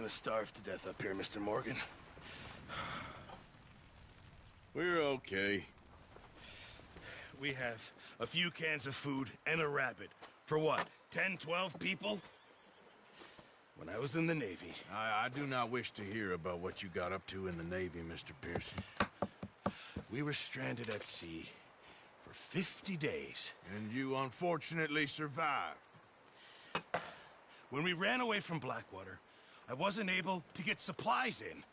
gonna starve to death up here, Mr. Morgan. We're okay. We have a few cans of food and a rabbit. For what, 10, 12 people? When I was in the Navy... I do not wish to hear about what you got up to in the Navy, Mr. Pearson. We were stranded at sea for 50 days. And you unfortunately survived. When we ran away from Blackwater, I wasn't able to get supplies in.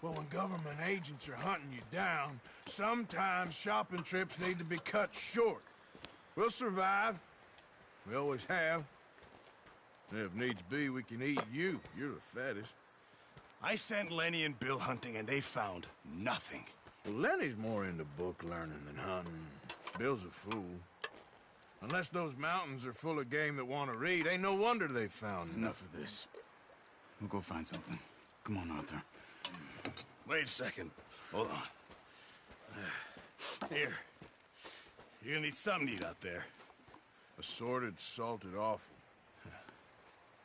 Well, when government agents are hunting you down, sometimes shopping trips need to be cut short. We'll survive. We always have. If needs be, we can eat you. You're the fattest. I sent Lenny and Bill hunting, and they found nothing. Well, Lenny's more into book learning than hunting. Bill's a fool. Unless those mountains are full of game that want to read, ain't no wonder they found Enough of this. We'll go find something. Come on, Arthur. Wait a second. Hold on. Here. You're gonna need something to eat out there. Assorted, salted offal.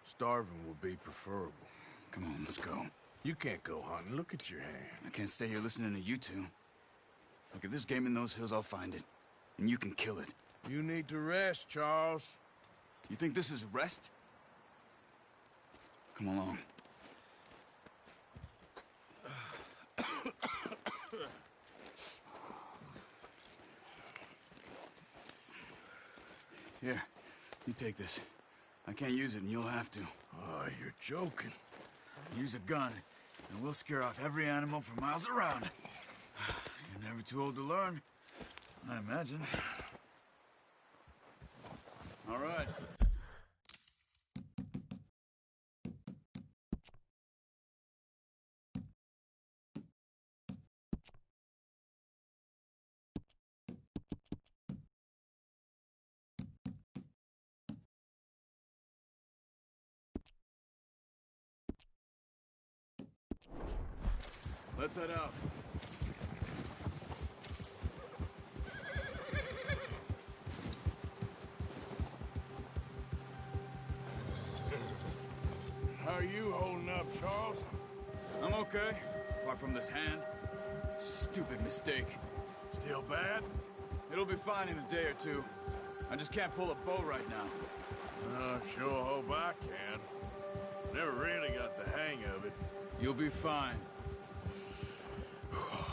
Starving will be preferable. Come on, let's go. You can't go hunting. Look at your hand. I can't stay here listening to you two. Look, if there's game in those hills, I'll find it. And you can kill it. You need to rest, Charles. You think this is rest? Come along. Here, you take this. I can't use it, and you'll have to. Oh, you're joking. Use a gun, and we'll scare off every animal for miles around. You're never too old to learn, I imagine. All right. Let's head out. How are you holding up, Charles? I'm okay, apart from this hand. Stupid mistake. Still bad? It'll be fine in a day or two. I just can't pull a bow right now. Sure hope I can. Never really got the hang of it. You'll be fine.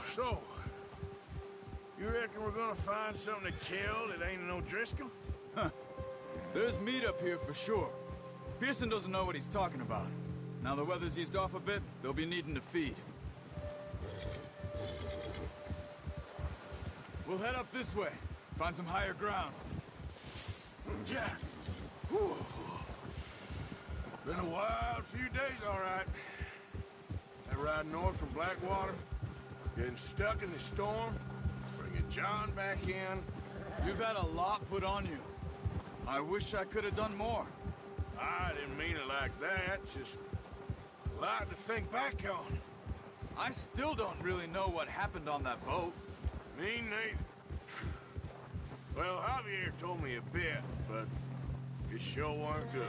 So, you reckon we're gonna find something to kill that ain't no Driscoll? Huh. There's meat up here for sure. Pearson doesn't know what he's talking about. Now the weather's eased off a bit, they'll be needing to feed. We'll head up this way. Find some higher ground. Yeah. Whew. Been a wild few days, all right. That ride north from Blackwater, getting stuck in the storm, bringing John back in. You've had a lot put on you. I wish I could have done more. I didn't mean it like that, just a lot to think back on. I still don't really know what happened on that boat. Me neither. Well, Javier told me a bit, but it sure weren't good.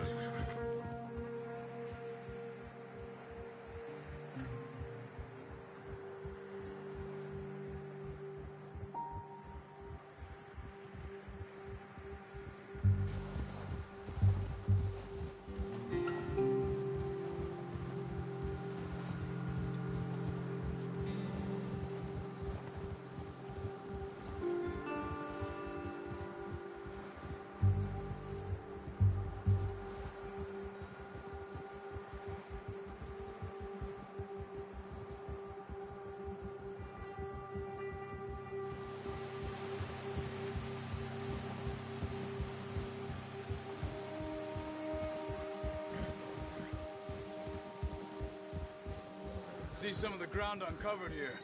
See some of the ground uncovered here.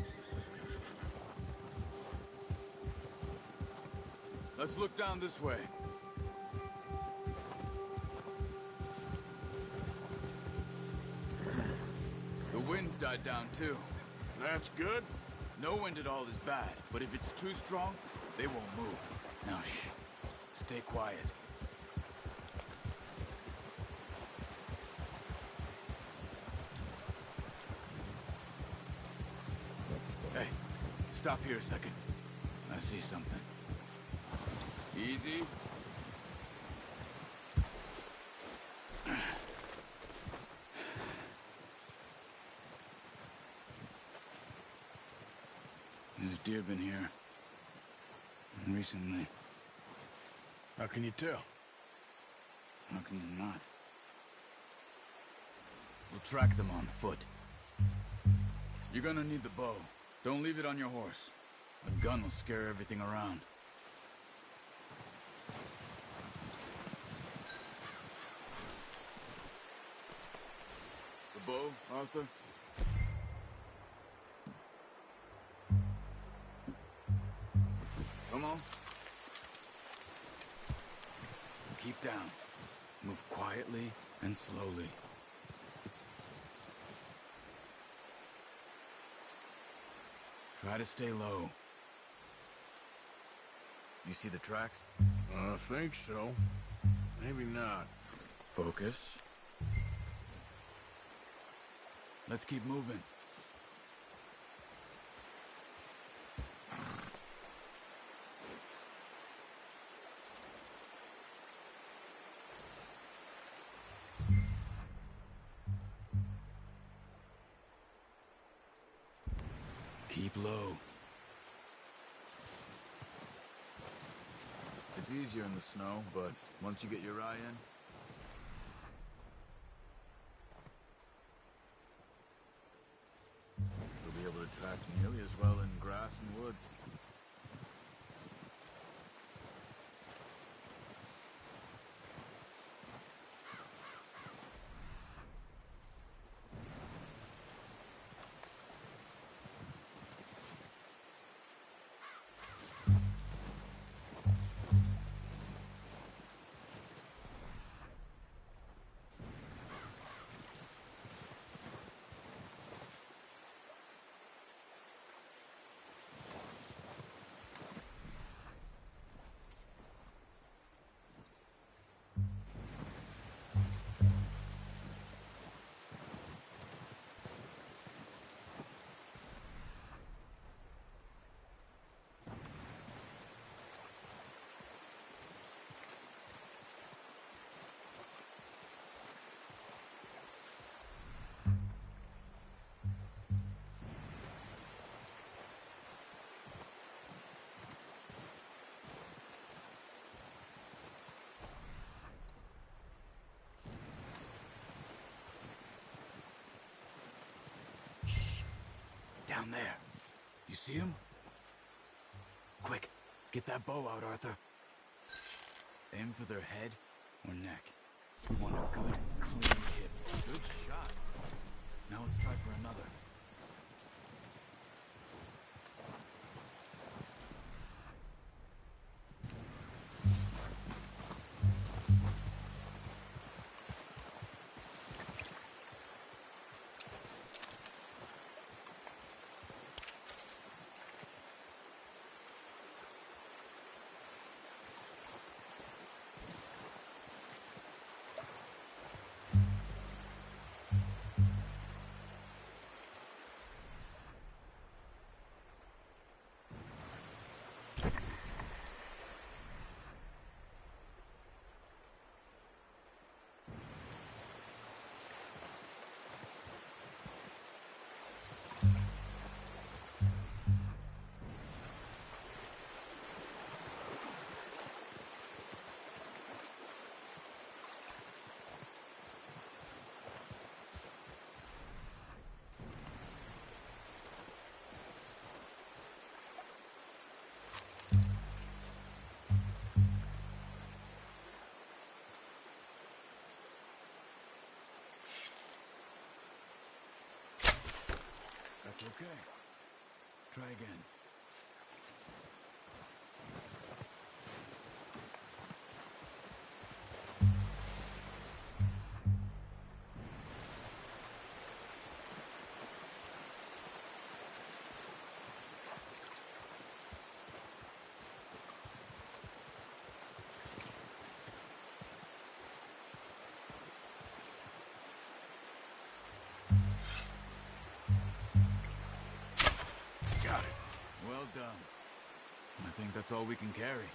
Let's look down this way. The wind's died down too. That's good. No wind at all is bad, but if it's too strong, they won't move. Now shh. Stay quiet. Stop here a second. I see something. Easy. There's deer been here. Recently. How can you tell? How can you not? We'll track them on foot. You're gonna need the bow. Don't leave it on your horse. A gun will scare everything around. The bow, Arthur? Come on. Keep down. Move quietly and slowly. Try to stay low. You see the tracks? I think so. Maybe not. Focus. Let's keep moving. Keep low. It's easier in the snow, but once you get your eye in... you'll be able to track nearly as well in grass and woods. Down there. You see him? Quick, get that bow out, Arthur. Aim for their head or neck. We want a good, clean hit. Good shot. Now let's try for another. That's okay. Try again. Got it. Well done. I think that's all we can carry.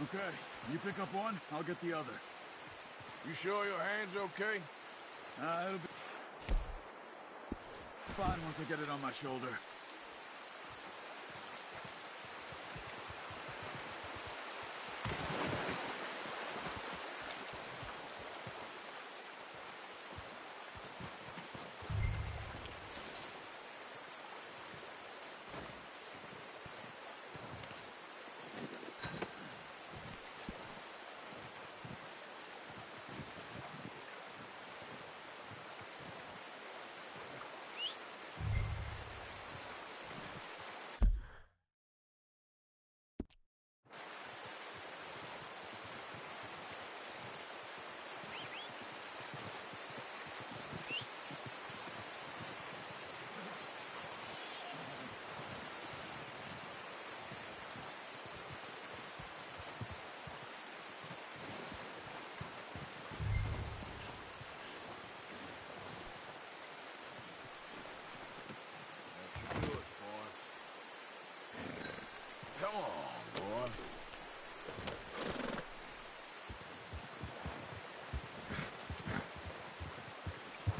Okay, you pick up one, I'll get the other. You sure your hand's okay? It'll be fine once I get it on my shoulder. That should do it, boy. Come on, boy.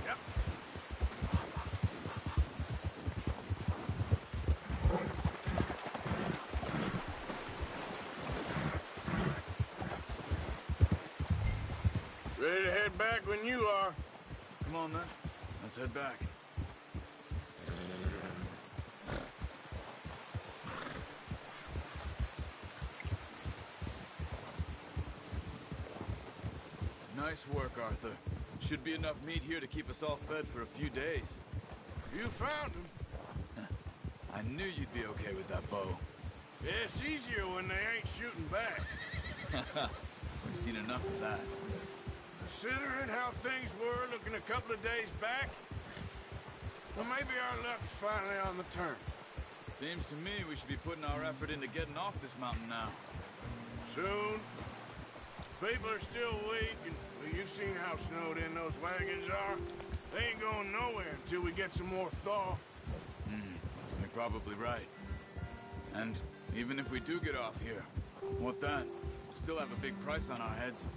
Yep. Ready to head back when you are. Come on then, let's head back. Nice work, Arthur. Should be enough meat here to keep us all fed for a few days. You found him. I knew you'd be okay with that bow. Yeah, it's easier when they ain't shooting back. We've seen enough of that. Considering how things were looking a couple of days back, well, maybe our luck's finally on the turn. Seems to me we should be putting our effort into getting off this mountain now. Soon. People are still weak, and well, you've seen how snowed in those wagons are. They ain't going nowhere until we get some more thaw. You're probably right. And even if we do get off here, what then? We'll still have a big price on our heads.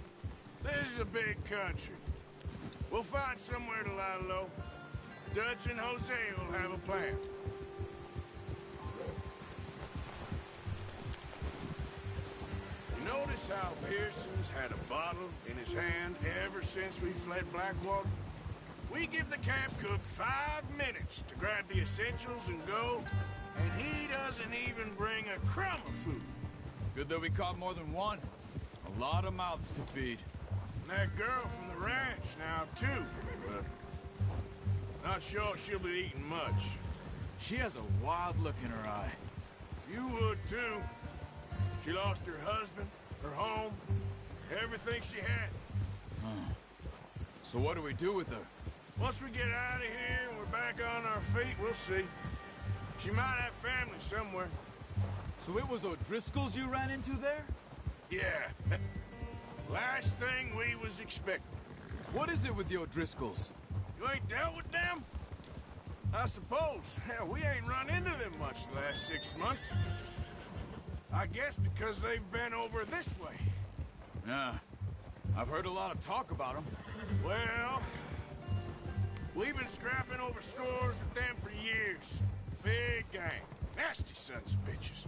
This is a big country. We'll find somewhere to lie low. Dutch and Jose will have a plan. You notice how Pearson's had a bottle in his hand ever since we fled Blackwater? We give the camp cook 5 minutes to grab the essentials and go, and he doesn't even bring a crumb of food. Good that we caught more than one. A lot of mouths to feed. And that girl from the ranch now, too, but not sure she'll be eating much. She has a wild look in her eye. You would, too. She lost her husband, her home, everything she had. So what do we do with her? Once we get out of here and we're back on our feet, we'll see. She might have family somewhere. So it was O'Driscoll's you ran into there? Yeah. Last thing we was expecting. What is it with the O'Driscolls? You ain't dealt with them? I suppose. Hell, we ain't run into them much the last 6 months. I guess because they've been over this way. Yeah. I've heard a lot of talk about them. Well, we've been scrapping over scores with them for years. Big gang. Nasty sons of bitches.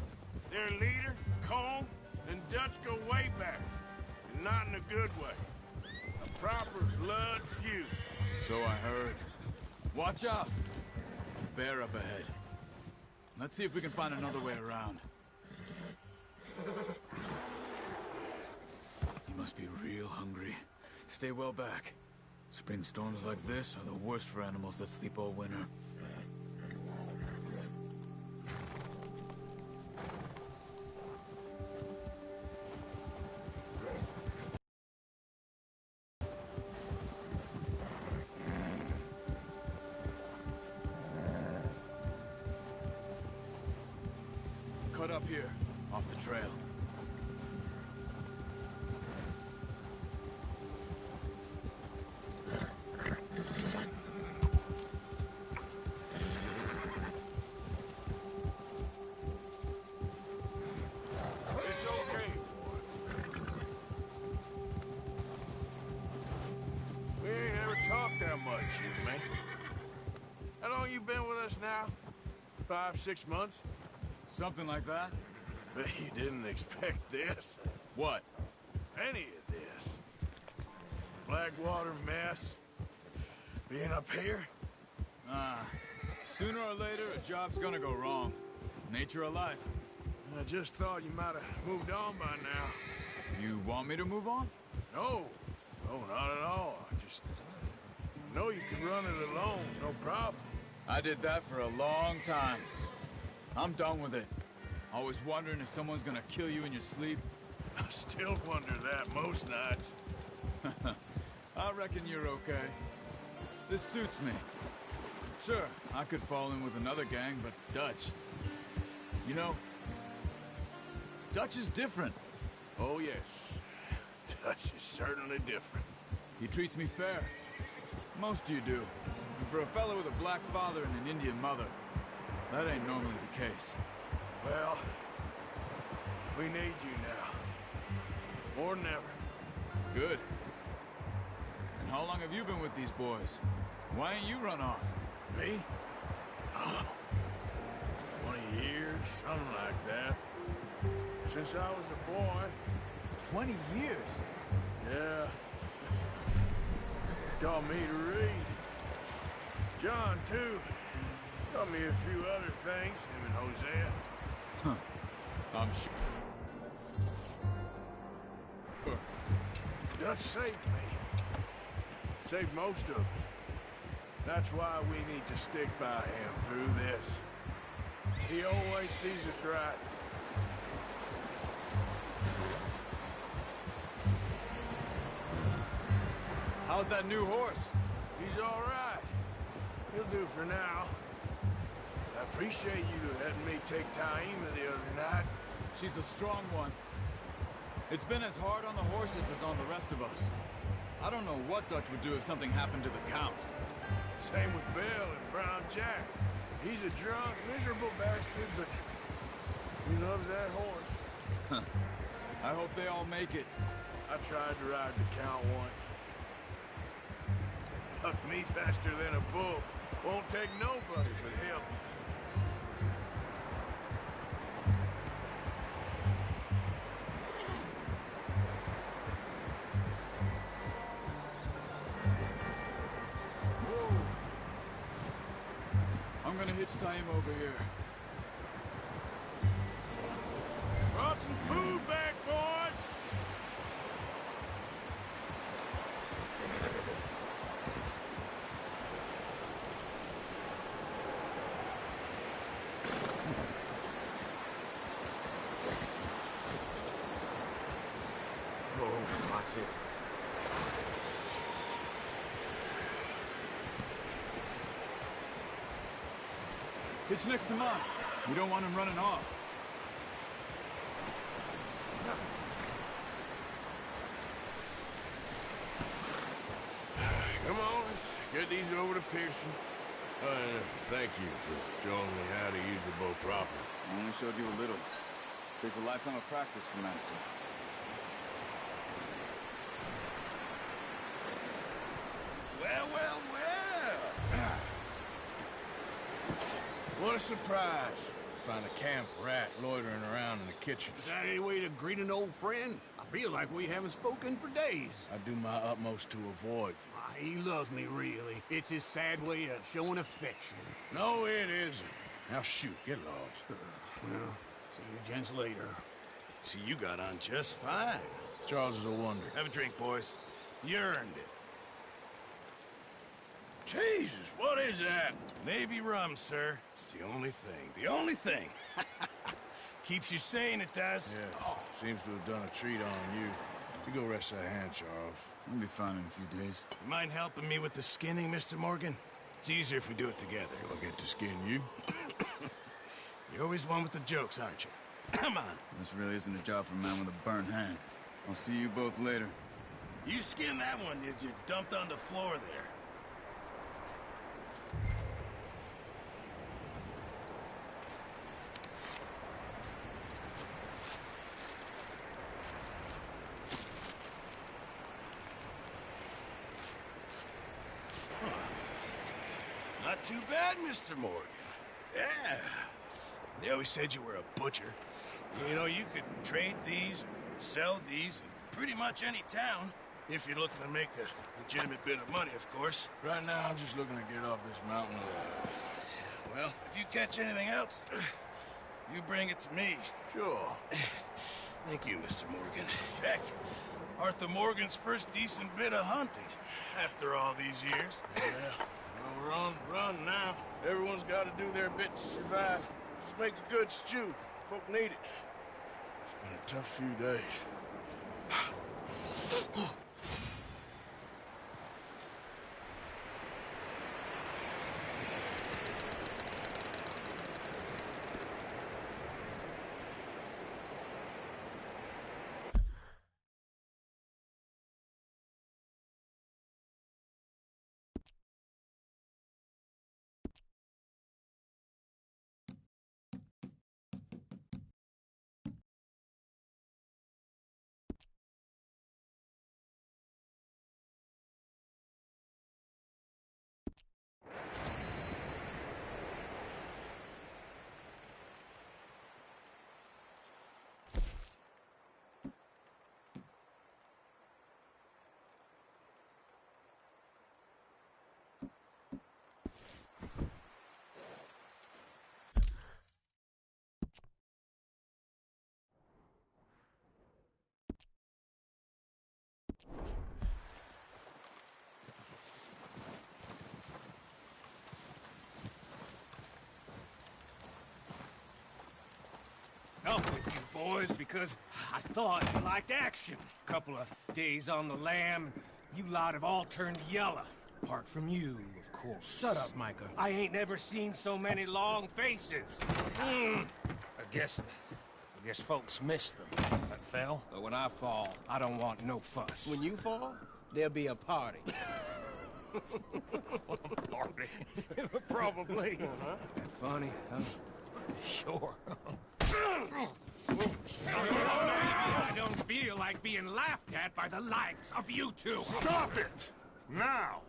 Their leader, Colm, and Dutch go way back. And not in a good way. A proper blood feud. So I heard. Watch out! Bear up ahead. Let's see if we can find another way around. You must be real hungry. Stay well back. Spring storms like this are the worst for animals that sleep all winter. Cut up here, off the trail. Shoot me. How long you been with us now? 5, 6 months? Something like that? Bet you didn't expect this. What? Any of this. Blackwater mess. Being up here? Sooner or later, a job's gonna go wrong. Nature of life. I just thought you might have moved on by now. You want me to move on? No. No, not at all. I just know you can run it alone, no problem. I did that for a long time. I'm done with it. Always wondering if someone's gonna kill you in your sleep. I still wonder that most nights. I reckon you're okay. This suits me. Sure, I could fall in with another gang, but Dutch... You know, Dutch is different. Oh, yes. Dutch is certainly different. He treats me fair. Most of you do. And for a fellow with a black father and an Indian mother, that ain't normally the case. Well, we need you now. More than ever. Good. And how long have you been with these boys? Why ain't you run off? Me? Oh, 20 years, something like that. Since I was a boy. 20 years? Yeah. Taught me to read. John, too. Taught me a few other things, him and Hosea. Huh. I'm sure. Dutch saved me. Saved most of us. That's why we need to stick by him through this. He always sees us right. How's that new horse? He's all right. He'll do for now. I appreciate you letting me take Taima the other night. She's a strong one. It's been as hard on the horses as on the rest of us. I don't know what Dutch would do if something happened to the Count. Same with Bill and Brown Jack. He's a drunk, miserable bastard, but he loves that horse. I hope they all make it. I tried to ride the Count once. Hucked me faster than a bull. Won't take nobody but him. I'm gonna hitch time over here. Brought some food back, boys! Oh, watch it. Hitch next to mine. We don't want him running off. Come on, let's get these over to Pearson. Thank you for showing me how to use the bow properly. I only showed you a little. Takes a lifetime of practice to master. Well, well, well. What a surprise. Find a camp rat loitering around in the kitchen. Is that any way to greet an old friend? I feel like we haven't spoken for days. I do my utmost to avoid. He loves me, really. It's his sad way of showing affection. No, it isn't. Now shoot, get lost. Well, see you gents later. See, you got on just fine. Charles is a wonder. Have a drink, boys. You earned it. Jesus, what is that? Navy rum, sir. It's the only thing. The only thing. Keeps you sane, it does. Yes, seems to have done a treat on you. You go rest that hand, Charles. We'll be fine in a few days. You mind helping me with the skinning, Mr. Morgan? It's easier if we do it together. I'll get to skin you. You're always one with the jokes, aren't you? Come on. This really isn't a job for a man with a burnt hand. I'll see you both later. You skinned that one, did you? Dumped on the floor there. too bad, Mr. Morgan. Yeah. They always said you were a butcher. You know, you could trade these or sell these in pretty much any town. If you're looking to make a legitimate bit of money, of course. Right now, I'm just looking to get off this mountain alive. Well, if you catch anything else, you bring it to me. Sure. Thank you, Mr. Morgan. Heck, Arthur Morgan's first decent bit of hunting after all these years. Yeah. Well, we're on the run now. Everyone's got to do their bit to survive. Just make a good stew. Folk need it. It's been a tough few days. Up with you boys because I thought you liked action. Couple of days on the lam, you lot have all turned yellow. Apart from you, of course. Shut up, Micah. I ain't never seen so many long faces. I guess folks miss them. That fell. But when I fall, I don't want no fuss. When you fall, there'll be a party. Party. Probably. That funny, huh? Sure. I don't feel like being laughed at by the likes of you two. Stop it! Now!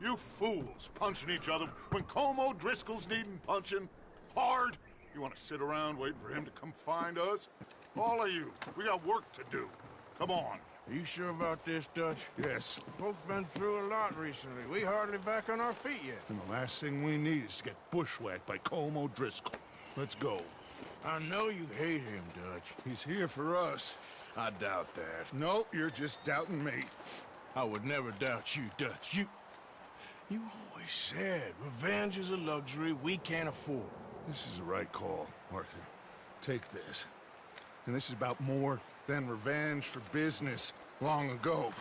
You fools punching each other when Colm O'Driscoll's needing punching. Hard! You want to sit around waiting for him to come find us? All of you, we got work to do. Come on. Are you sure about this, Dutch? Yes. Folks been through a lot recently. We hardly back on our feet yet. And the last thing we need is to get bushwhacked by Colm O'Driscoll. Let's go. I know you hate him, Dutch. He's here for us. I doubt that. No, you're just doubting me. I would never doubt you, Dutch. You always said revenge is a luxury we can't afford. This is the right call, Arthur. Take this. And this is about more than revenge for business long ago.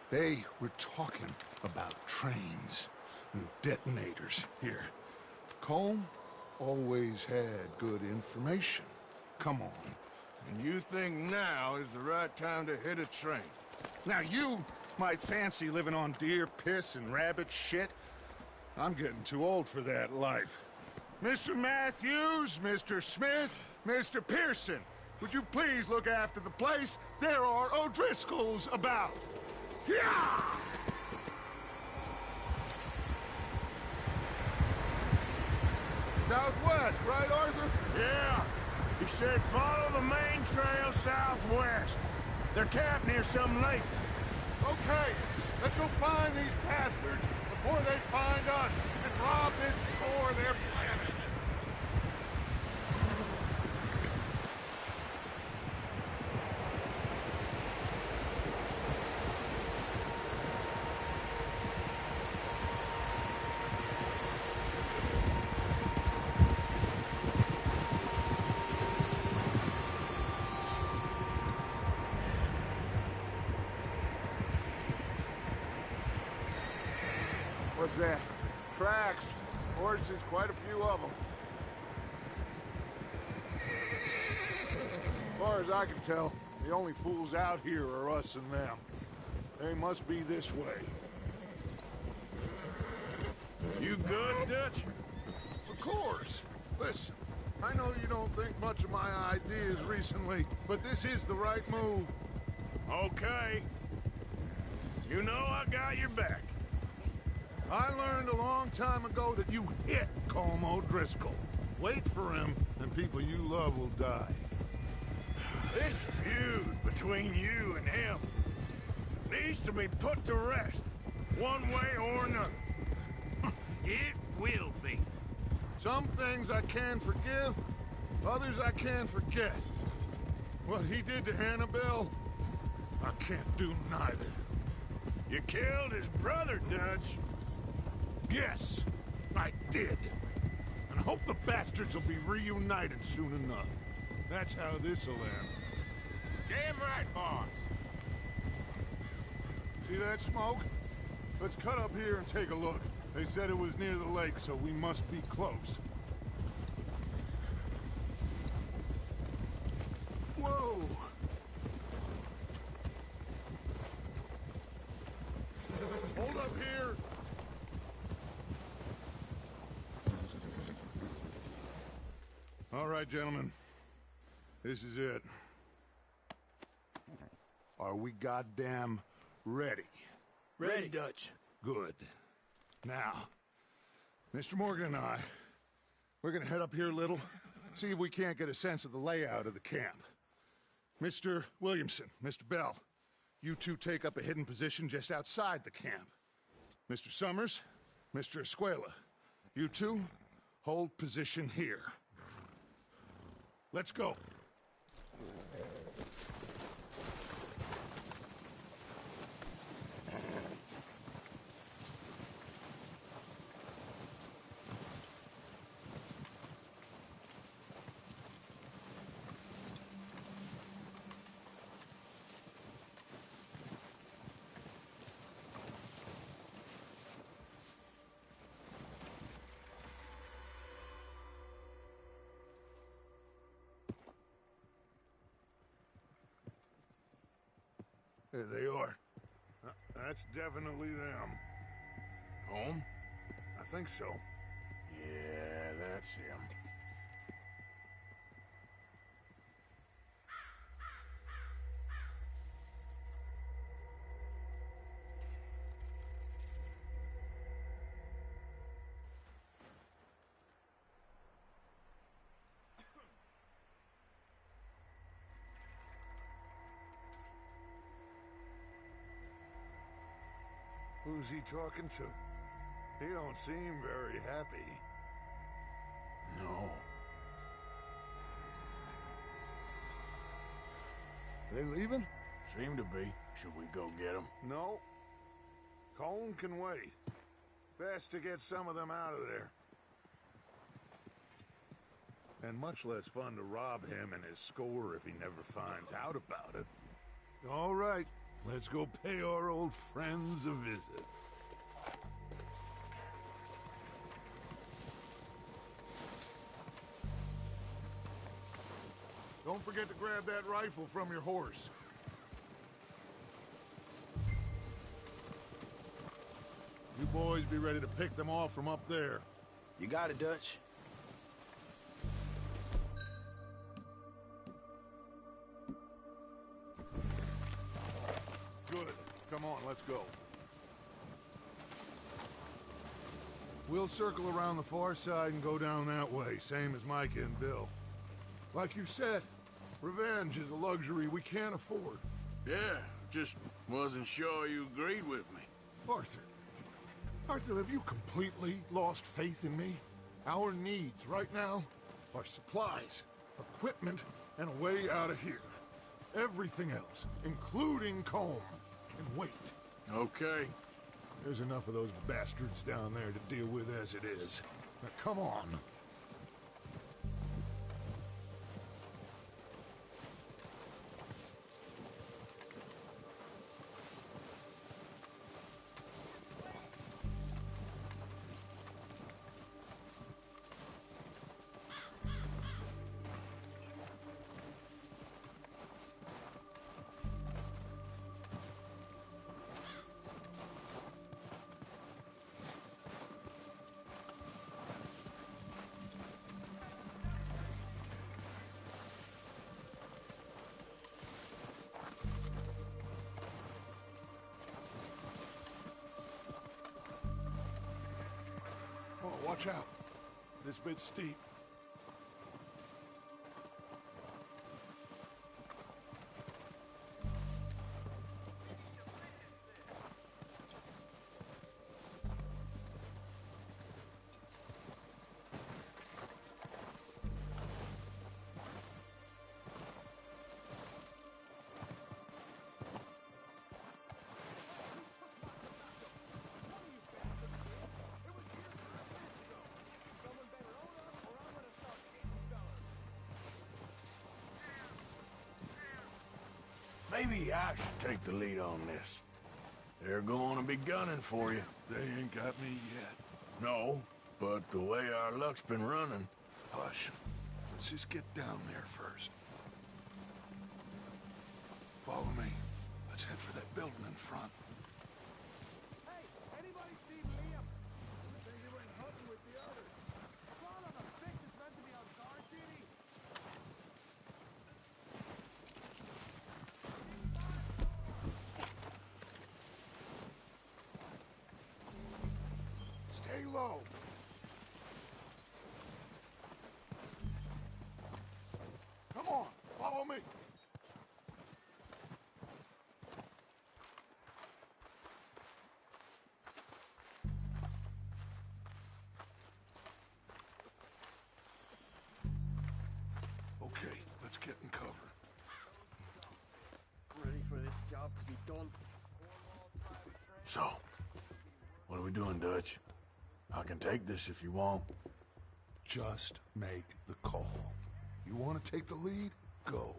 They were talking about trains and detonators here. Colm always had good information. Come on. And you think now is the right time to hit a train? Now you might fancy living on deer piss and rabbit shit. I'm getting too old for that life. Mr. Matthews, Mr. Smith, Mr. Pearson, would you please look after the place? There are O'Driscolls about. Yeah! Southwest, right, Arthur? Yeah. He said follow the main trail southwest. They're camped near some lake. Okay, let's go find these bastards before they find us and rob this store they're planning. What's that? Tracks. Horses, quite a few of them. As far as I can tell, the only fools out here are us and them. They must be this way. You good, Dutch? Of course. Listen, I know you don't think much of my ideas recently, but this is the right move. Okay. You know I got your back. I learned a long time ago that you hit Colm O'Driscoll. Wait for him, and people you love will die. This feud between you and him needs to be put to rest, one way or another. It will be. Some things I can forgive, others I can't forget. What he did to Annabelle, I can't do neither. You killed his brother, Dutch. Yes, I did. And I hope the bastards will be reunited soon enough. That's how this'll end. Damn right, boss. See that smoke? Let's cut up here and take a look. They said it was near the lake, so we must be close. Whoa! Hold up here! All right, gentlemen. This is it. Are we goddamn ready? Ready, Dutch. Good. Now, Mr. Morgan and I, we're gonna head up here a little, see if we can't get a sense of the layout of the camp. Mr. Williamson, Mr. Bell, you two take up a hidden position just outside the camp. Mr. Summers, Mr. Escuela, you two hold position here. Let's go. There they are. That's definitely them. Home? I think so. Yeah, that's him. Who's he talking to? He don't seem very happy. No. They leaving? Seem to be. Should we go get him? No. Colm can wait. Best to get some of them out of there. And much less fun to rob him and his score if he never finds out about it. All right, let's go pay our old friends a visit. Don't forget to grab that rifle from your horse. You boys be ready to pick them off from up there. You got it, Dutch. Good. Come on, let's go. We'll circle around the far side and go down that way, same as Micah and Bill. Like you said, revenge is a luxury we can't afford. Yeah, just wasn't sure you agreed with me. Arthur. Arthur, have you completely lost faith in me? Our needs right now are supplies, equipment, and a way out of here. Everything else, including Colm, can wait. Okay. There's enough of those bastards down there to deal with as it is. Now, come on. Watch out. This bit's steep. Maybe I should take the lead on this. They're going to be gunning for you. They ain't got me yet. No, but the way our luck's been running... Hush. Let's just get down there first. Follow me. Let's head for that building in front. Hey, anybody see Liam? He went hunting with the others. Son of a bitch is meant to be on guard duty. Stay low. Come on, follow me. Okay, let's get in cover. Ready for this job to be done? So, what are we doing, Dutch? I can take this if you want. Just make the call. You want to take the lead? Go.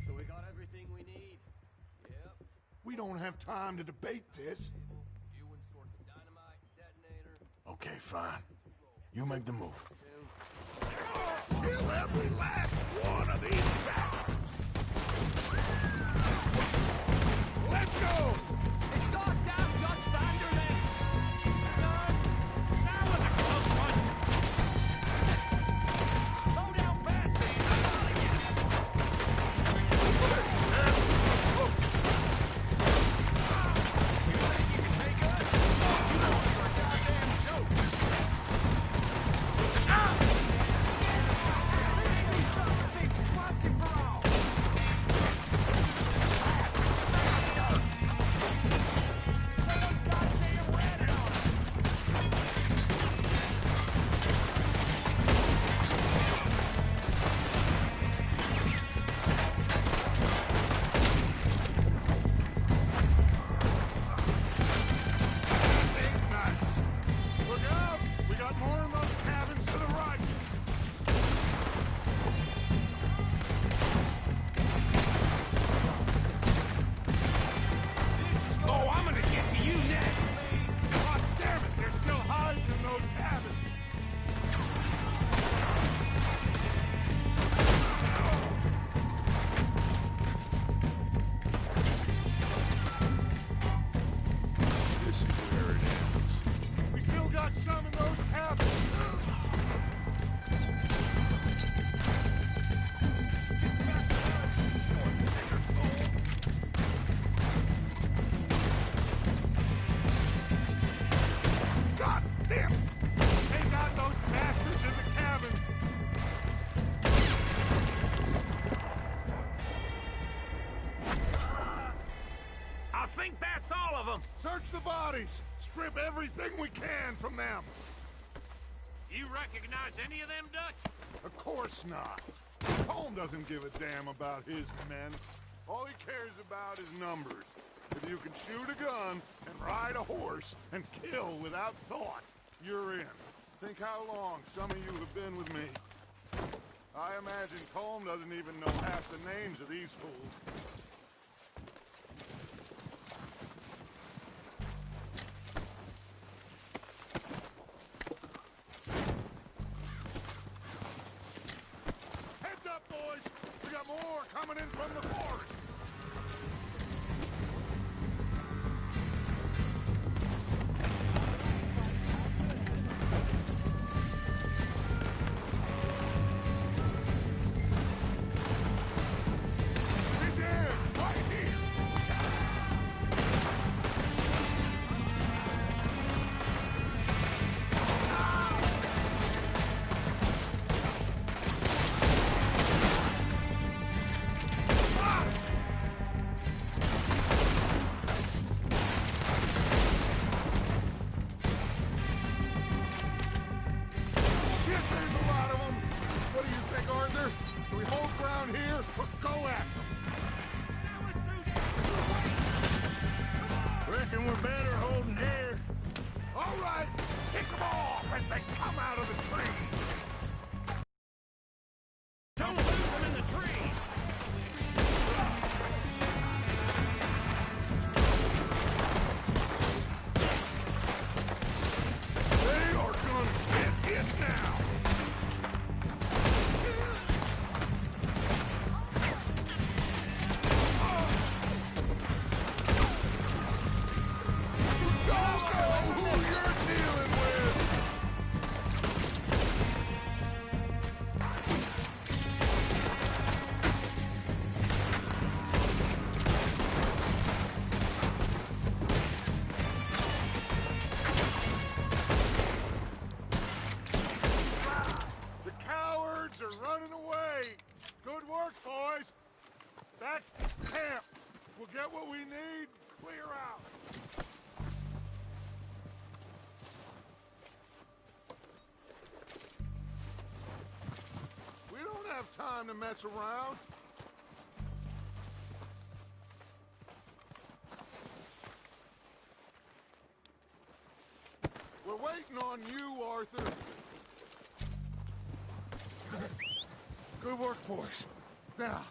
So we got everything we need? Yep. We don't have time to debate this. You and sort the dynamite detonator. Okay, fine. You make the move. Kill every last one of these bastards! Let's go! It's goddamn Dutch Vanderlyn! That was a close one! Slow down, bastard! I'm out of here! You think you can take us? You know you're a goddamn joke! Look out! We got more in those cabins to the right! Oh, I'm gonna get to you next! God damn it! They're still hiding in those cabins! This is where it ends. We still got some in those cabins! God damn it! Take out those bastards in the cabin! I think that's all of them! Search the bodies! Strip everything we can from them! You recognize any of them, Dutch? Of course not. Holmes doesn't give a damn about his men. All he cares about is numbers. If you can shoot a gun and ride a horse and kill without thought, you're in. Think how long some of you have been with me. I imagine Colm doesn't even know half the names of these fools. Heads up, boys! We got more coming in from the forest! He's in! Right here! Do we hold ground here or go at them? Reckon we're better holding here. All right, pick them off as they come out of the trees. Don't lose them in the trees! They are gonna get it now. Who you're dealing with? The cowards are running away. Good work, boys. Back to camp. We'll get what we need. Clear out. We don't have time to mess around. We're waiting on you, Arthur. Good work, boys. Now,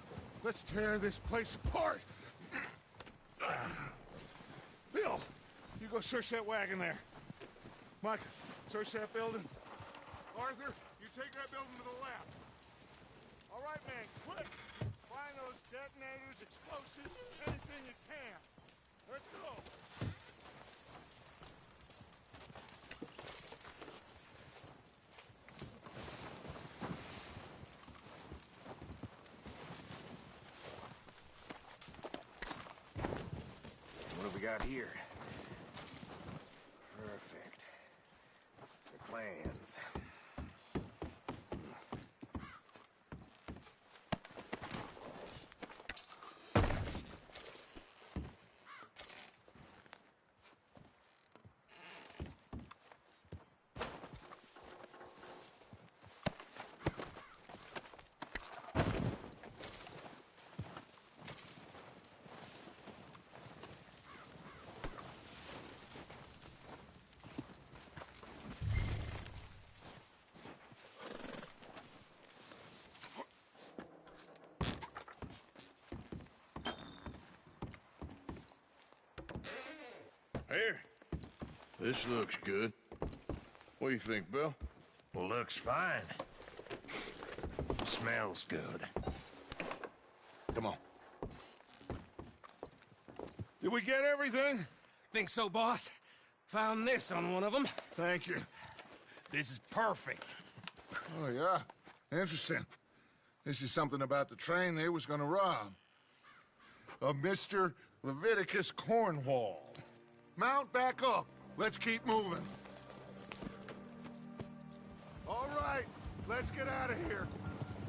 let's tear this place apart. Bill, you go search that wagon there. Mike, search that building. Arthur, you take that building to the left. All right, man, quick. Find those detonators, explosives, anything you can. Let's go. What have we got here? Perfect. The plans. Here. This looks good. What do you think, Bill? Looks fine. Smells good. Come on. Did we get everything? Think so, boss? Found this on one of them. Thank you. This is perfect. Oh, yeah? Interesting. This is something about the train they was gonna rob. A Mr. Leviticus Cornwall. Mount back up. Let's keep moving. All right, let's get out of here.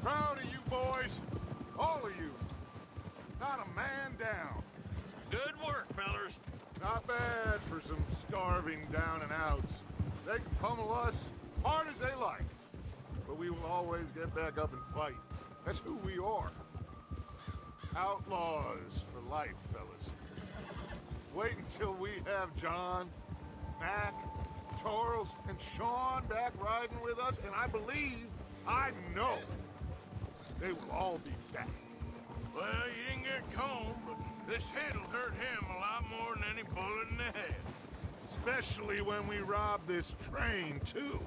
Proud of you boys. All of you. Not a man down. Good work, fellers. Not bad for some starving down and outs. They can pummel us hard as they like. But we will always get back up and fight. That's who we are. Outlaws for life, fellas. Wait until we have John, Mac, Charles, and Sean back riding with us, and I know, they will all be back. Well, you didn't get Combe, but this hit'll hurt him a lot more than any bullet in the head. Especially when we rob this train, too.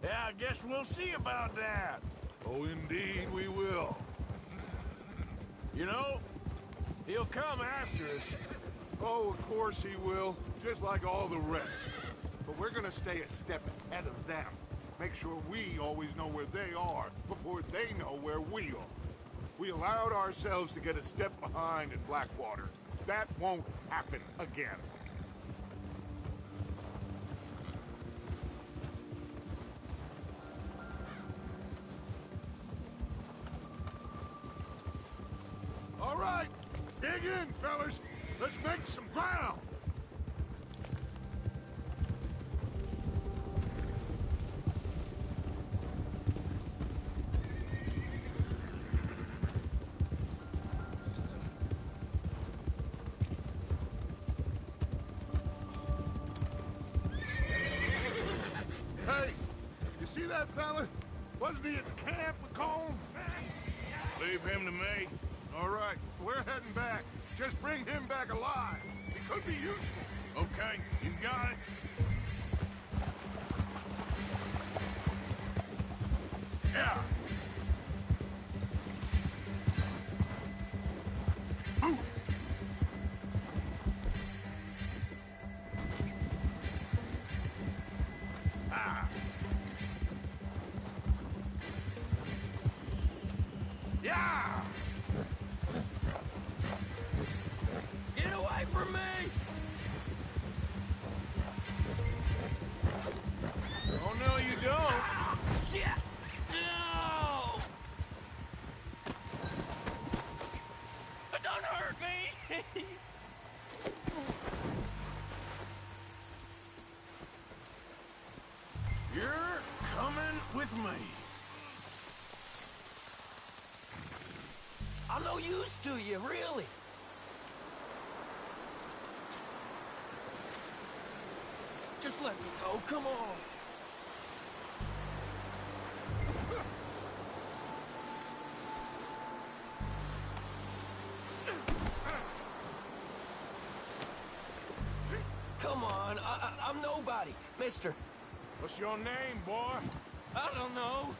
Yeah, I guess we'll see about that. Oh, indeed we will. You know, he'll come after us. Oh, of course he will, just like all the rest. But we're gonna stay a step ahead of them. Make sure we always know where they are before they know where we are. We allowed ourselves to get a step behind in Blackwater. That won't happen again. All right, dig in, fellas. Let's make some ground. fella? Wasn't he at the camp with Colm? Leave him to me. All right, we're heading back. Just bring him back alive. He could be useful. Okay, you got it. Yeah. Move. Ah. Yeah. Get away from me! Oh, no, you don't. Shit! No! Don't hurt me! You're coming with me. I'm no use to you, really. Just let me go, come on. Come on, I'm nobody, mister. What's your name, boy? I don't know.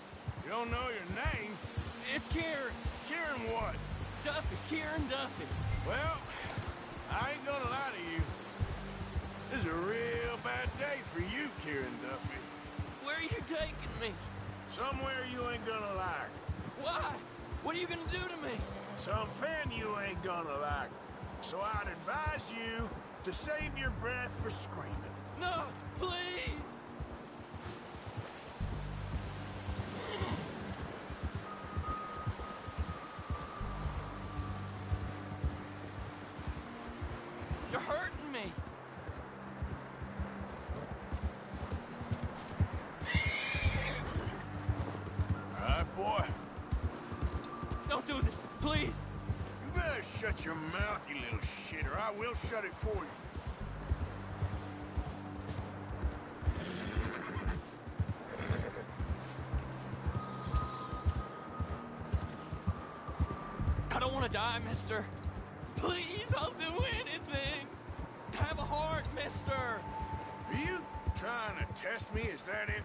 You don't know your name? It's Kieran. Kieran what? Duffy, Kieran Duffy. Well, I ain't gonna lie to you. This is a real bad day for you, Kieran Duffy. Where are you taking me? Somewhere you ain't gonna like. Why? What are you gonna do to me? Something you ain't gonna like. So I'd advise you to save your breath for screaming. No, please. You're hurting me. All right, boy. Don't do this, please. You better shut your mouth, you little shit, or I will shut it for you. I don't want to die, mister. Please, I'll do anything. Have a heart, mister. Are you trying to test me? Is that it?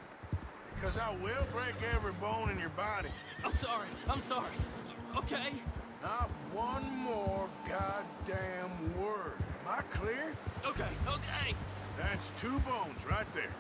Because I will break every bone in your body. I'm sorry. I'm sorry. Okay? Not one more goddamn word. Am I clear? Okay, okay. That's 2 bones right there.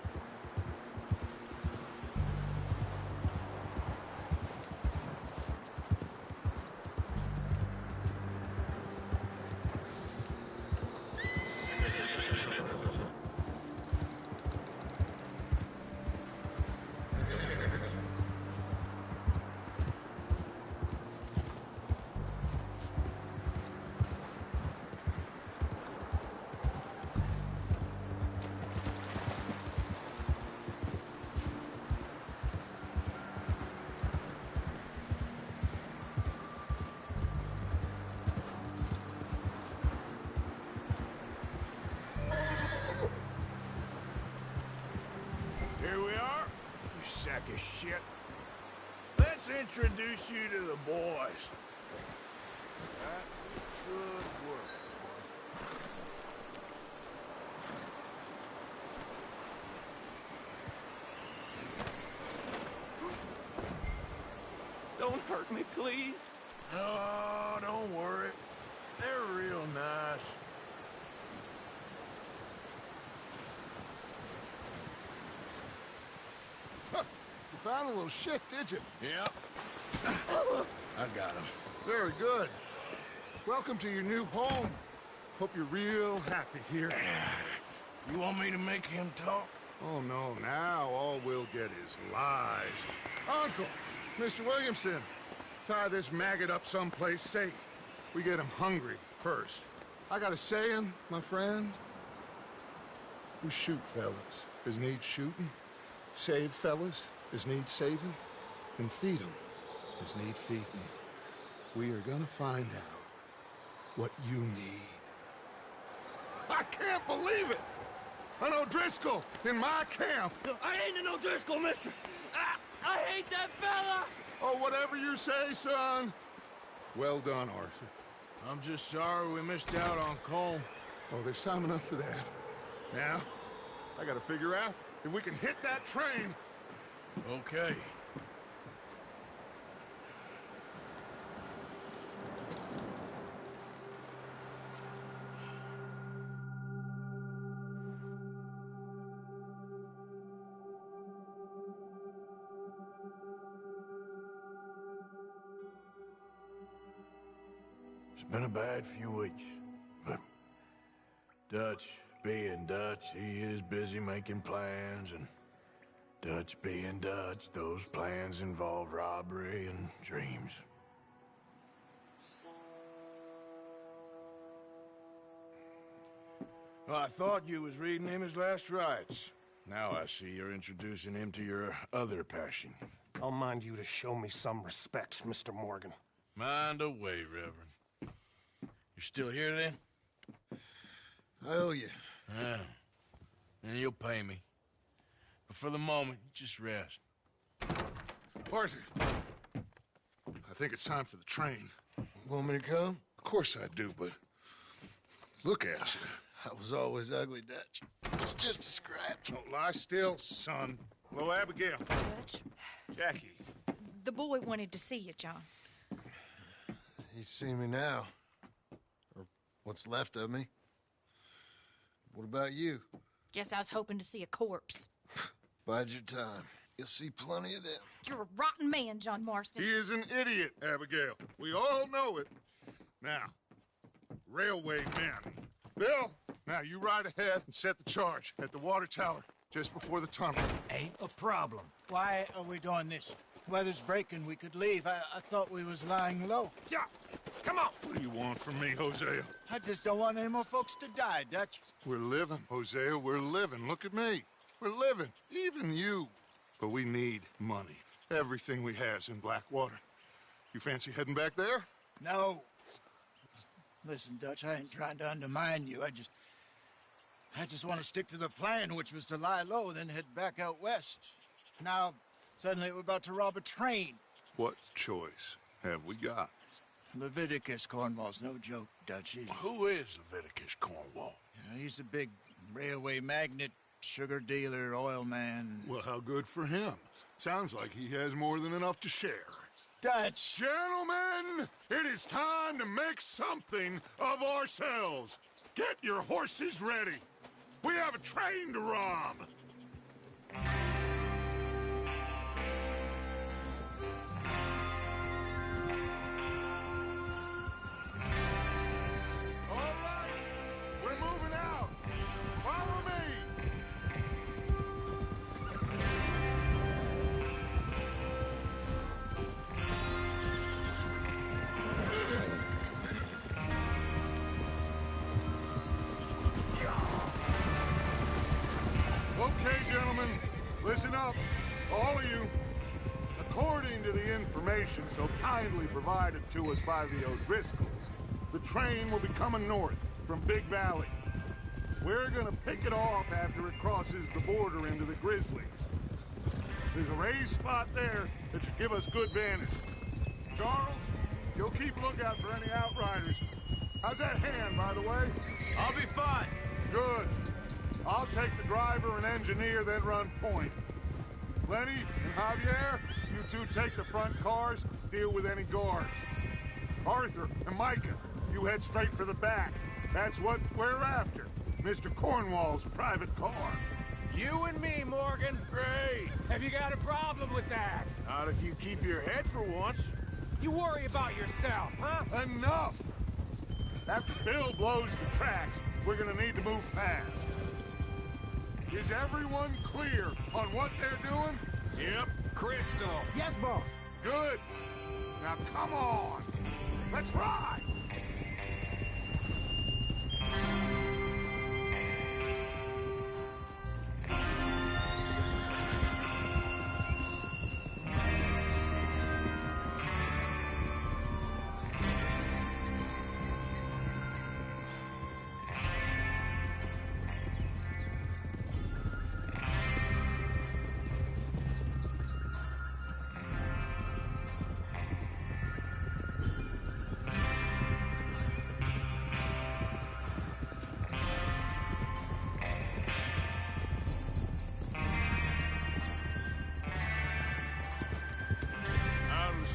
Here we are, you sack of shit. Let's introduce you to the boys. That's good work. Don't hurt me, please. No, don't worry. They're real nice. Huh, you found a little shit, did you? Yep. I got him. Very good. Welcome to your new home. Hope you're real happy here. You want me to make him talk? Oh, no, now all we'll get is lies. Uncle, Mr. Williamson, tie this maggot up someplace safe. We get him hungry first. I got a saying, my friend. We shoot fellas as need shooting, save fellas as need saving, and feed 'em as need feeding. We are gonna find out what you need. I can't believe it! An O'Driscoll in my camp! I ain't an O'Driscoll, mister. Ah! I hate that fella! Oh, whatever you say, son. Well done, Arthur. I'm just sorry we missed out on Cole. Oh, there's time enough for that. Now, I gotta figure out if we can hit that train. Okay. It's been a bad few weeks, but Dutch being Dutch, he is busy making plans, and Dutch being Dutch, those plans involve robbery and dreams. Well, I thought you was reading him his last rites. Now I see you're introducing him to your other passion. I'll mind you to show me some respect, Mr. Morgan. Mind away, Reverend. You're still here, then? I owe you. Yeah. And you'll pay me. But for the moment, just rest. Arthur, I think it's time for the train. Want me to come? Of course I do, but look at you. I was always ugly, Dutch. It's just a scratch. Don't lie still, son. Hello, Abigail. Dutch, Jackie. the boy wanted to see you, John. He's seen me now. Or what's left of me. What about you? Guess I was hoping to see a corpse. Bide your time. You'll see plenty of them. You're a rotten man, John Marston. He is an idiot, Abigail. We all know it. Now, railway men. Bill, now you ride ahead and set the charge at the water tower just before the tunnel. Ain't a problem. Why are we doing this? Weather's breaking. We could leave. I thought we was lying low. Yeah, come on! What do you want from me, Hosea? I just don't want any more folks to die, Dutch. We're living, Hosea. We're living. Look at me. We're living. Even you. But we need money. Everything we has in Blackwater. You fancy heading back there? No. Listen, Dutch, I ain't trying to undermine you. I just want to stick to the plan, which was to lie low, then head back out west. Now, suddenly we're about to rob a train. What choice have we got? Leviticus Cornwall's no joke, Dutch. Who is Leviticus Cornwall? He's a big railway magnate, sugar dealer, oil man. Well, how good for him. Sounds like he has more than enough to share. Dutch! Gentlemen, it is time to make something of ourselves. Get your horses ready. We have a train to rob. All right, we're moving out. Follow me. Okay, gentlemen, listen up, all of you. According to the information so kindly provided to us by the O'Driscolls, the train will be coming north from Big Valley. We're gonna pick it off after it crosses the border into the Grizzlies. There's a raised spot there that should give us good vantage. Charles, you'll keep lookout for any outriders. How's that hand, by the way? I'll be fine. Good. I'll take the driver and engineer, then run point. Lenny and Javier, you two take the front cars, deal with any guards. Arthur and Micah, you head straight for the back. That's what we're after. Mr. Cornwall's private car. You and me, Morgan. Great. Have you got a problem with that? Not if you keep your head for once. You worry about yourself, huh? Enough! After Bill blows the tracks, we're gonna need to move fast. Is everyone clear on what they're doing? Yep. Crystal. Yes, boss. Good. Now come on. Let's ride.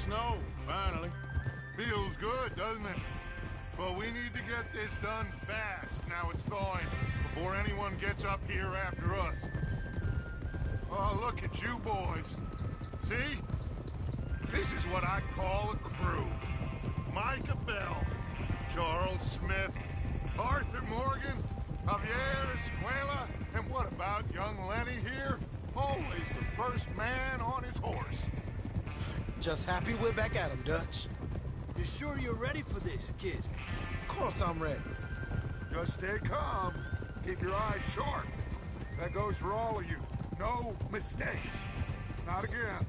snow, finally. Feels good, doesn't it? But we need to get this done fast, now it's thawing, before anyone gets up here after us. Oh, look at you boys. See? This is what I call a crew. Micah Bell, Charles Smith, Arthur Morgan, Javier Escuela, and what about young Lenny here? Always the first man on his horse. Just happy we're back at 'em, Dutch. You sure you're ready for this, kid? Of course I'm ready. Just stay calm. Keep your eyes sharp. That goes for all of you. No mistakes. Not again.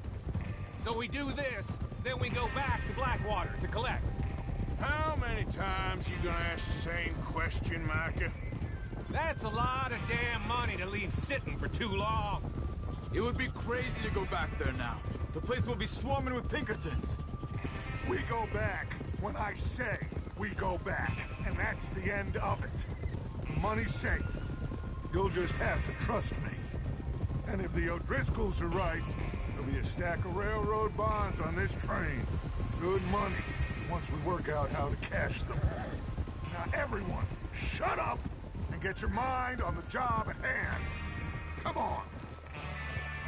So we do this, then we go back to Blackwater to collect. How many times you gonna ask the same question, Micah? That's a lot of damn money to leave sitting for too long. It would be crazy to go back there now. The place will be swarming with Pinkertons. We go back when I say we go back, and that's the end of it. The money's safe. You'll just have to trust me. And if the O'Driscolls are right, there'll be a stack of railroad bonds on this train. Good money, once we work out how to cash them. Now everyone, shut up and get your mind on the job at hand. Come on.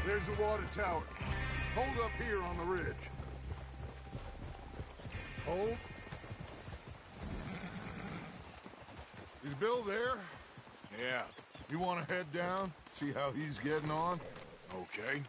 There's the water tower. Hold up here on the ridge. Hold. Is Bill there? Yeah, You want to head down, see how he's getting on? okay.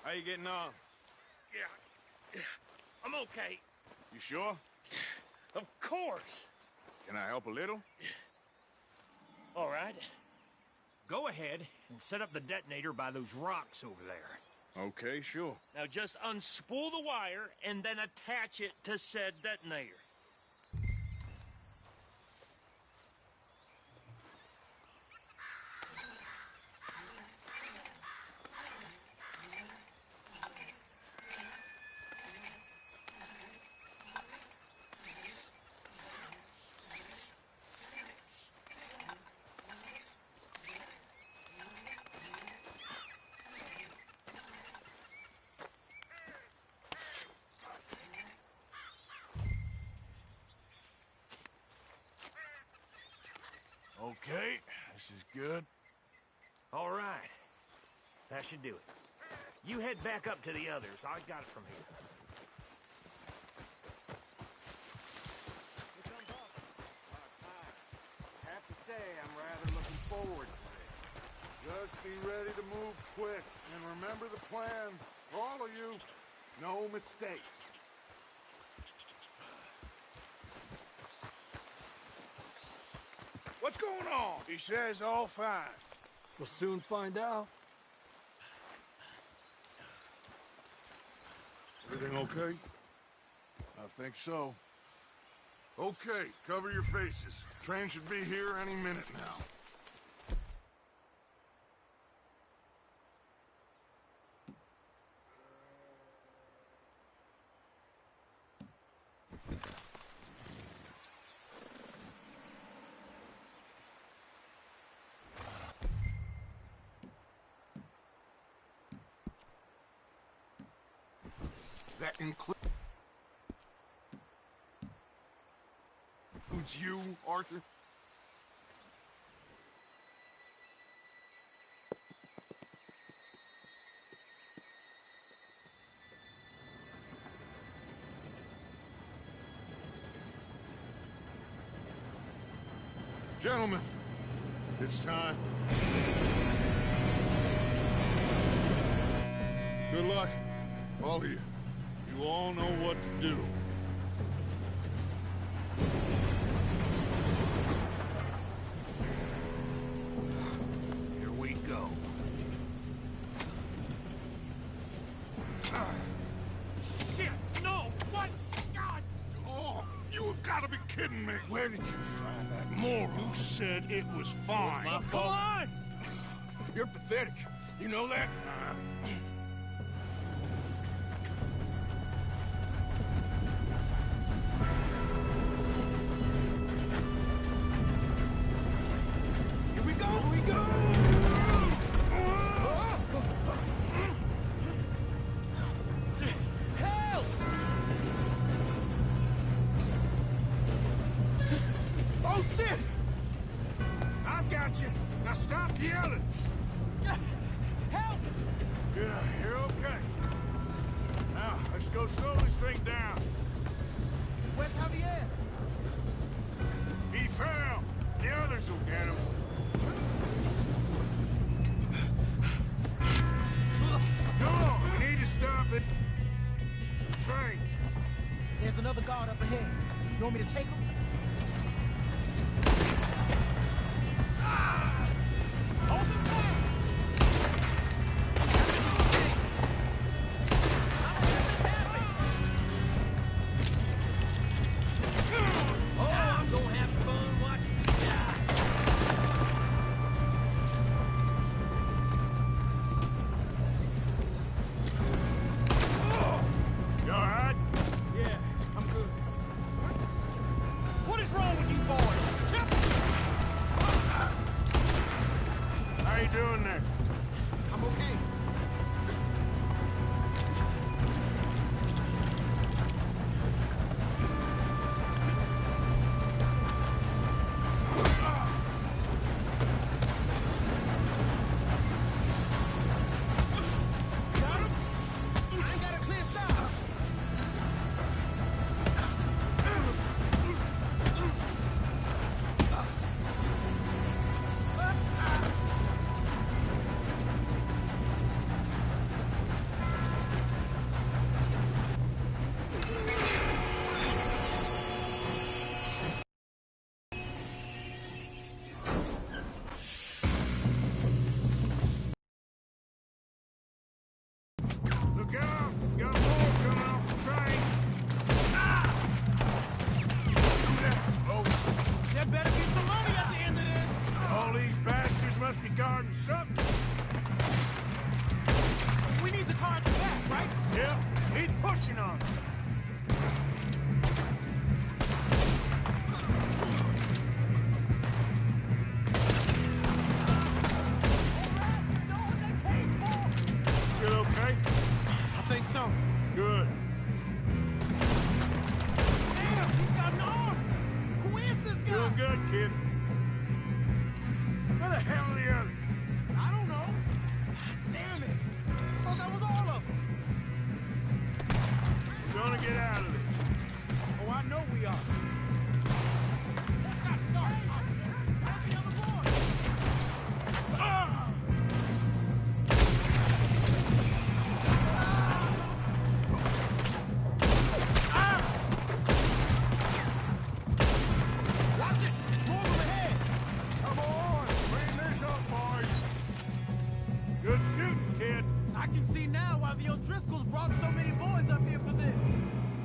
How you getting on? Yeah, I'm okay. You sure? Of course. Can I help a little? All right. Go ahead and set up the detonator by those rocks over there. Okay, sure. Now just unspool the wire and then attach it to said detonator. Okay, this is good. All right. That should do it. You head back up to the others. I got it from here. I have to say, I'm rather looking forward to it. Just be ready to move quick, and remember the plan. For all of you, no mistakes. What's going on? He says all fine. We'll soon find out. Everything okay? I think so. Okay, cover your faces. Train should be here any minute now. That includes you, Arthur? Gentlemen, it's time. Good luck, all of you. You all know what to do. Here we go. kidding me? Where did you find that moron? You said it was fine. my Come fault. on! You're pathetic. You know that? Here we go! Here we go! Help! Oh, shit! I've got you. Now stop yelling. Help! Yeah, you're okay. Now, let's go slow this thing down. Where's Javier? He fell. The others will get him. Come on, we need to stop it. The train. There's another guard up ahead. You want me to take him? Hold him back! Oh, I'm gonna have fun watching you die. You all right? Yeah, I'm good. What is wrong with you boys? How you doing there? I'm okay. Got him? I ain't got a clear shot. Look out! Got more coming off the train. Oh, There better be some money at the end of this. all these bastards must be guarding something. We need the car at the back, right? Yep, he's pushing on it. Still okay? I think so. Good. Damn, he's got an arm. Who is this guy? Doing good, kid. Where the hell are the others? I don't know. Damn it. I thought that was all of them. We're gonna get out of this. Oh, I know we are. Got started. That's the other boy. Ah! Watch it. More of them ahead. Come on, clean this up, boys. Good shooting, kid. I can see now why the O'Driscolls brought so many boys up here for this.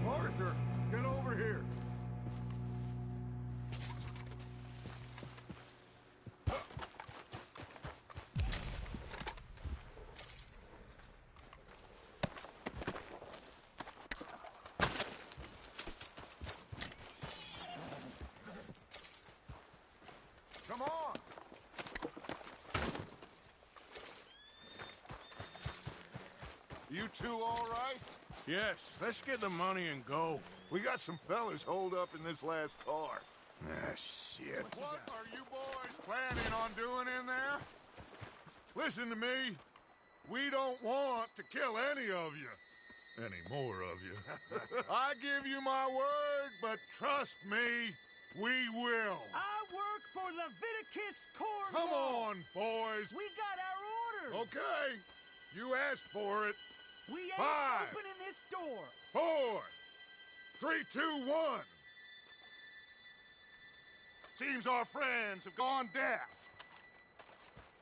Arthur, get over here. Come on. You two all right? Yes, let's get the money and go. We got some fellas holed up in this last car. Ah, shit. What are you boys planning on doing in there? Listen to me. We don't want to kill any of you. Any more of you. I give you my word, but trust me, we will. I work for Leviticus Corps. Come on, boys. We got our orders. Okay. You asked for it. We ain't 5, opening this door. 4, 3, 2, 1. Seems our friends have gone deaf.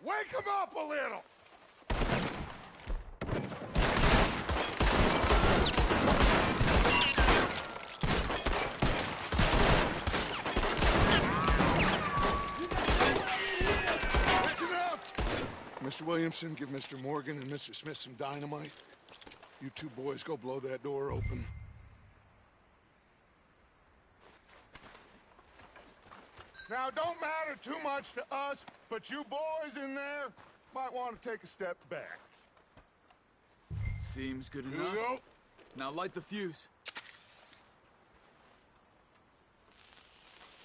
Wake them up a little. Williamson, give Mr. Morgan and Mr. Smith some dynamite. You two boys go blow that door open. Now, it don't matter too much to us, but you boys in there might want to take a step back. Seems good Here enough. we go. Now light the fuse.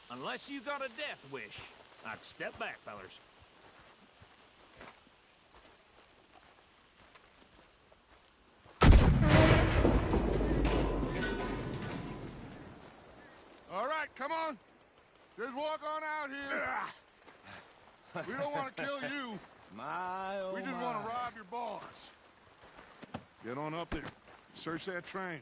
Unless you got a death wish, I'd step back, fellers. All right, come on. Just walk on out here. We don't want to kill you. My, oh We just my. want to rob your boss. Get on up there. Search that train.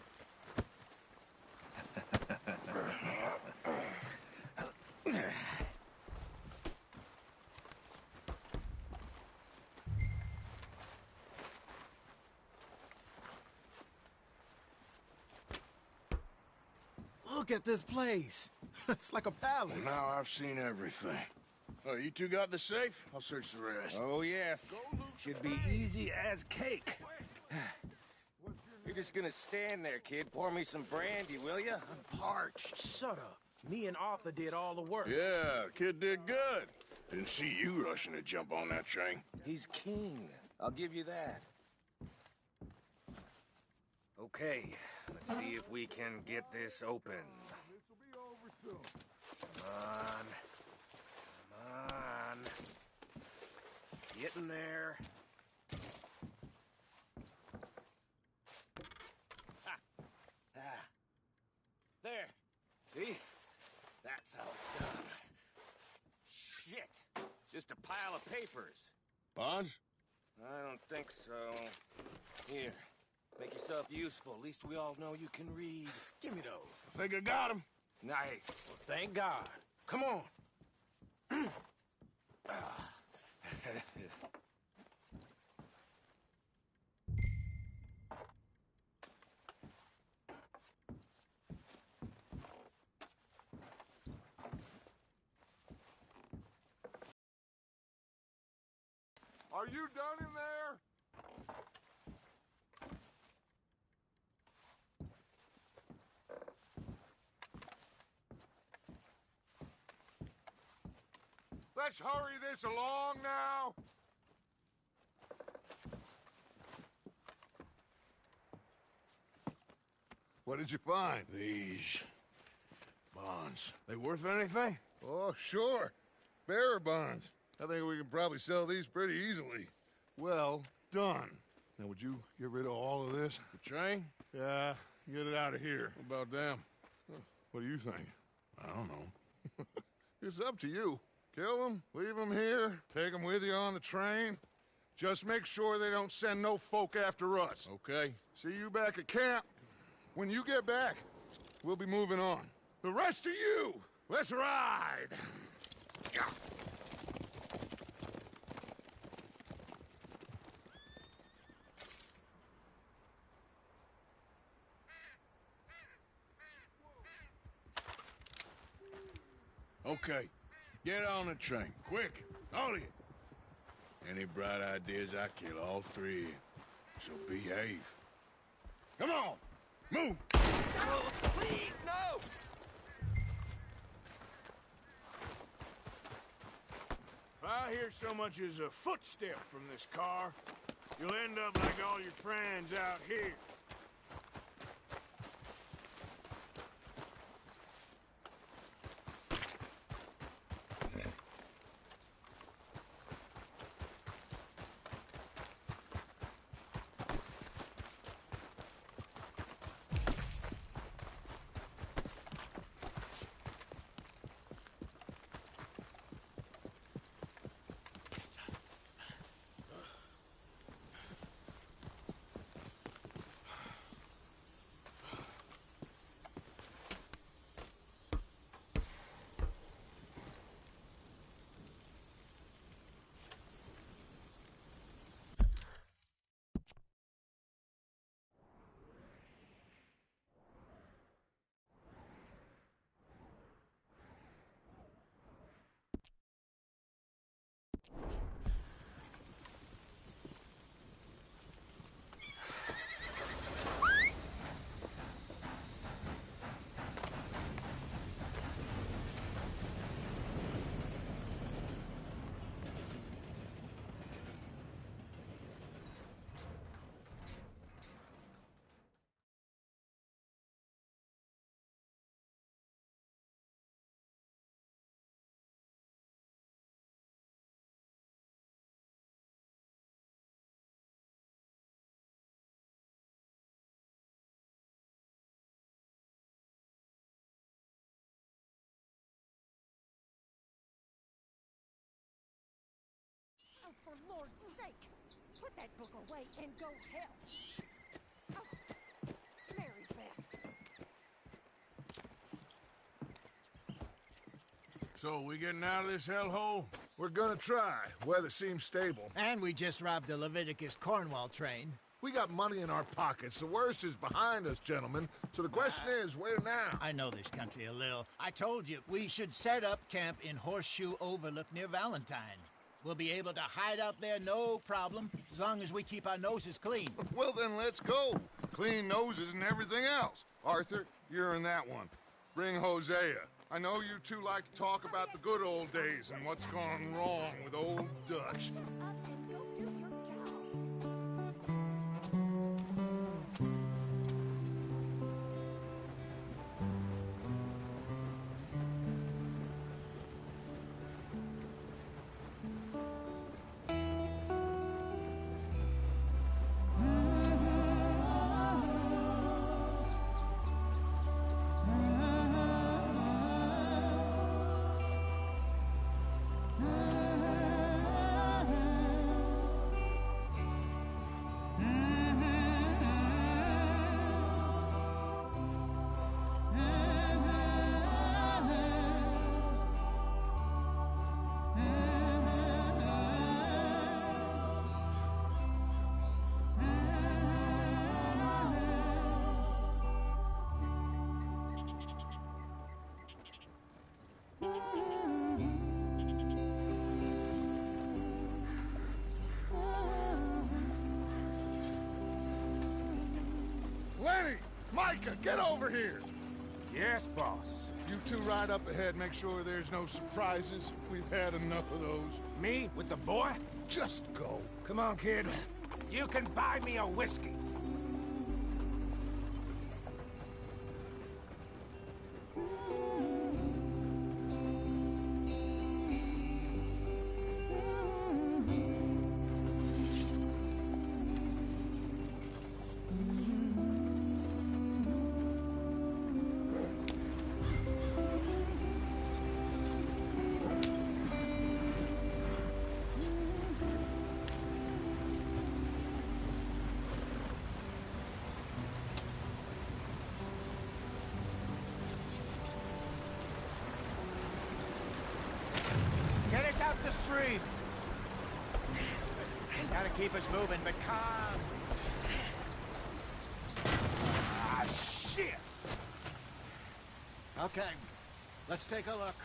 Look at this place. It's like a palace. Now I've seen everything. Oh, you two got the safe? I'll search the rest. Oh, yes. Should be easy as cake. You're just gonna stand there, kid. Pour me some brandy, will ya? I'm parched. Shut up. Me and Arthur did all the work. Yeah, kid did good. Didn't see you rushing to jump on that train. He's king. I'll give you that. Okay, let's see if we can get this open. Come on. Come on. Get in there. Ha. Ah. There. See? That's how it's done. Shit. Just a pile of papers. Bonds? I don't think so. Here. Make yourself useful. At least we all know you can read. Give me those. I think I got him. Nice. Well, thank God. Come on. Are you done in there? Let's hurry this along now. What did you find? These bonds. They worth anything? Oh, sure. Bearer bonds. I think we can probably sell these pretty easily. Well done. Now, would you get rid of all of this? The train? Yeah, get it out of here. What about them? What do you think? I don't know. It's up to you. Kill them, leave them here, take them with you on the train. Just make sure they don't send no folk after us. Okay. See you back at camp. When you get back, we'll be moving on. The rest of you, let's ride! Okay. Get on the train. Quick. All of you. Any bright ideas, I kill all three of you. So behave. Come on! Move! No, please, no! If I hear so much as a footstep from this car, you'll end up like all your friends out here. Lord's sake! Put that book away and go help. Oh, Mary Beth. So, we getting out of this hellhole? We're gonna try. Weather seems stable. And we just robbed the Leviticus Cornwall train. We got money in our pockets. The worst is behind us, gentlemen. So the question is, where now? I know this country a little. I told you, we should set up camp in Horseshoe Overlook near Valentine. We'll be able to hide out there, no problem, as long as we keep our noses clean. Well, then let's go. Clean noses and everything else. Arthur, you're in that one. Bring Hosea. I know you two like to talk about the good old days and what's gone wrong with old Dutch. Lenny! Micah, get over here! Yes, boss. You two ride up ahead, make sure there's no surprises. We've had enough of those. Me with the boy? Just go. Come on, kid. You can buy me a whiskey. Get us out the stream. Gotta keep us moving, but calm. Ah, shit! Okay, let's take a look.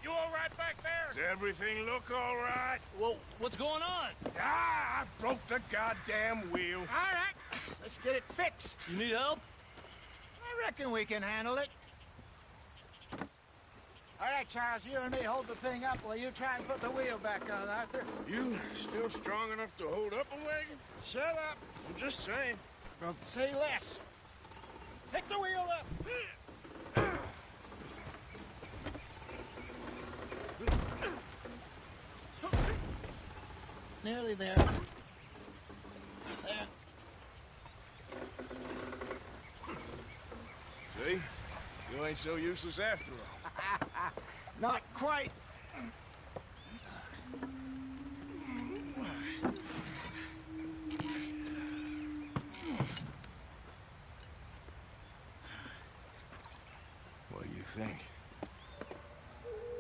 You all right back there? Does everything look all right? Well, what's going on? Ah, I broke the goddamn wheel. All right, let's get it fixed. You need help? I reckon we can handle it. All right, Charles, you and me hold the thing up while you try and put the wheel back on, Arthur. You still strong enough to hold up a wagon? Shut up. I'm just saying. Well, say less. Pick the wheel up. Nearly there. There. See? You ain't so useless after all. Not quite. What do you think?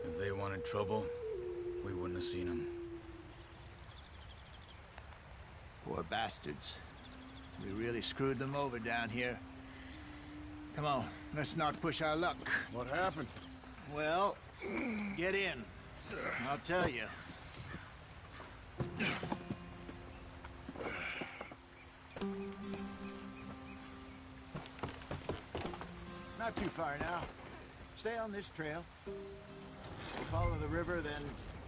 If they wanted trouble, we wouldn't have seen them. Poor bastards. We really screwed them over down here. Come on, let's not push our luck. What happened? Well, get in. I'll tell you. Not too far now. Stay on this trail. We'll follow the river, then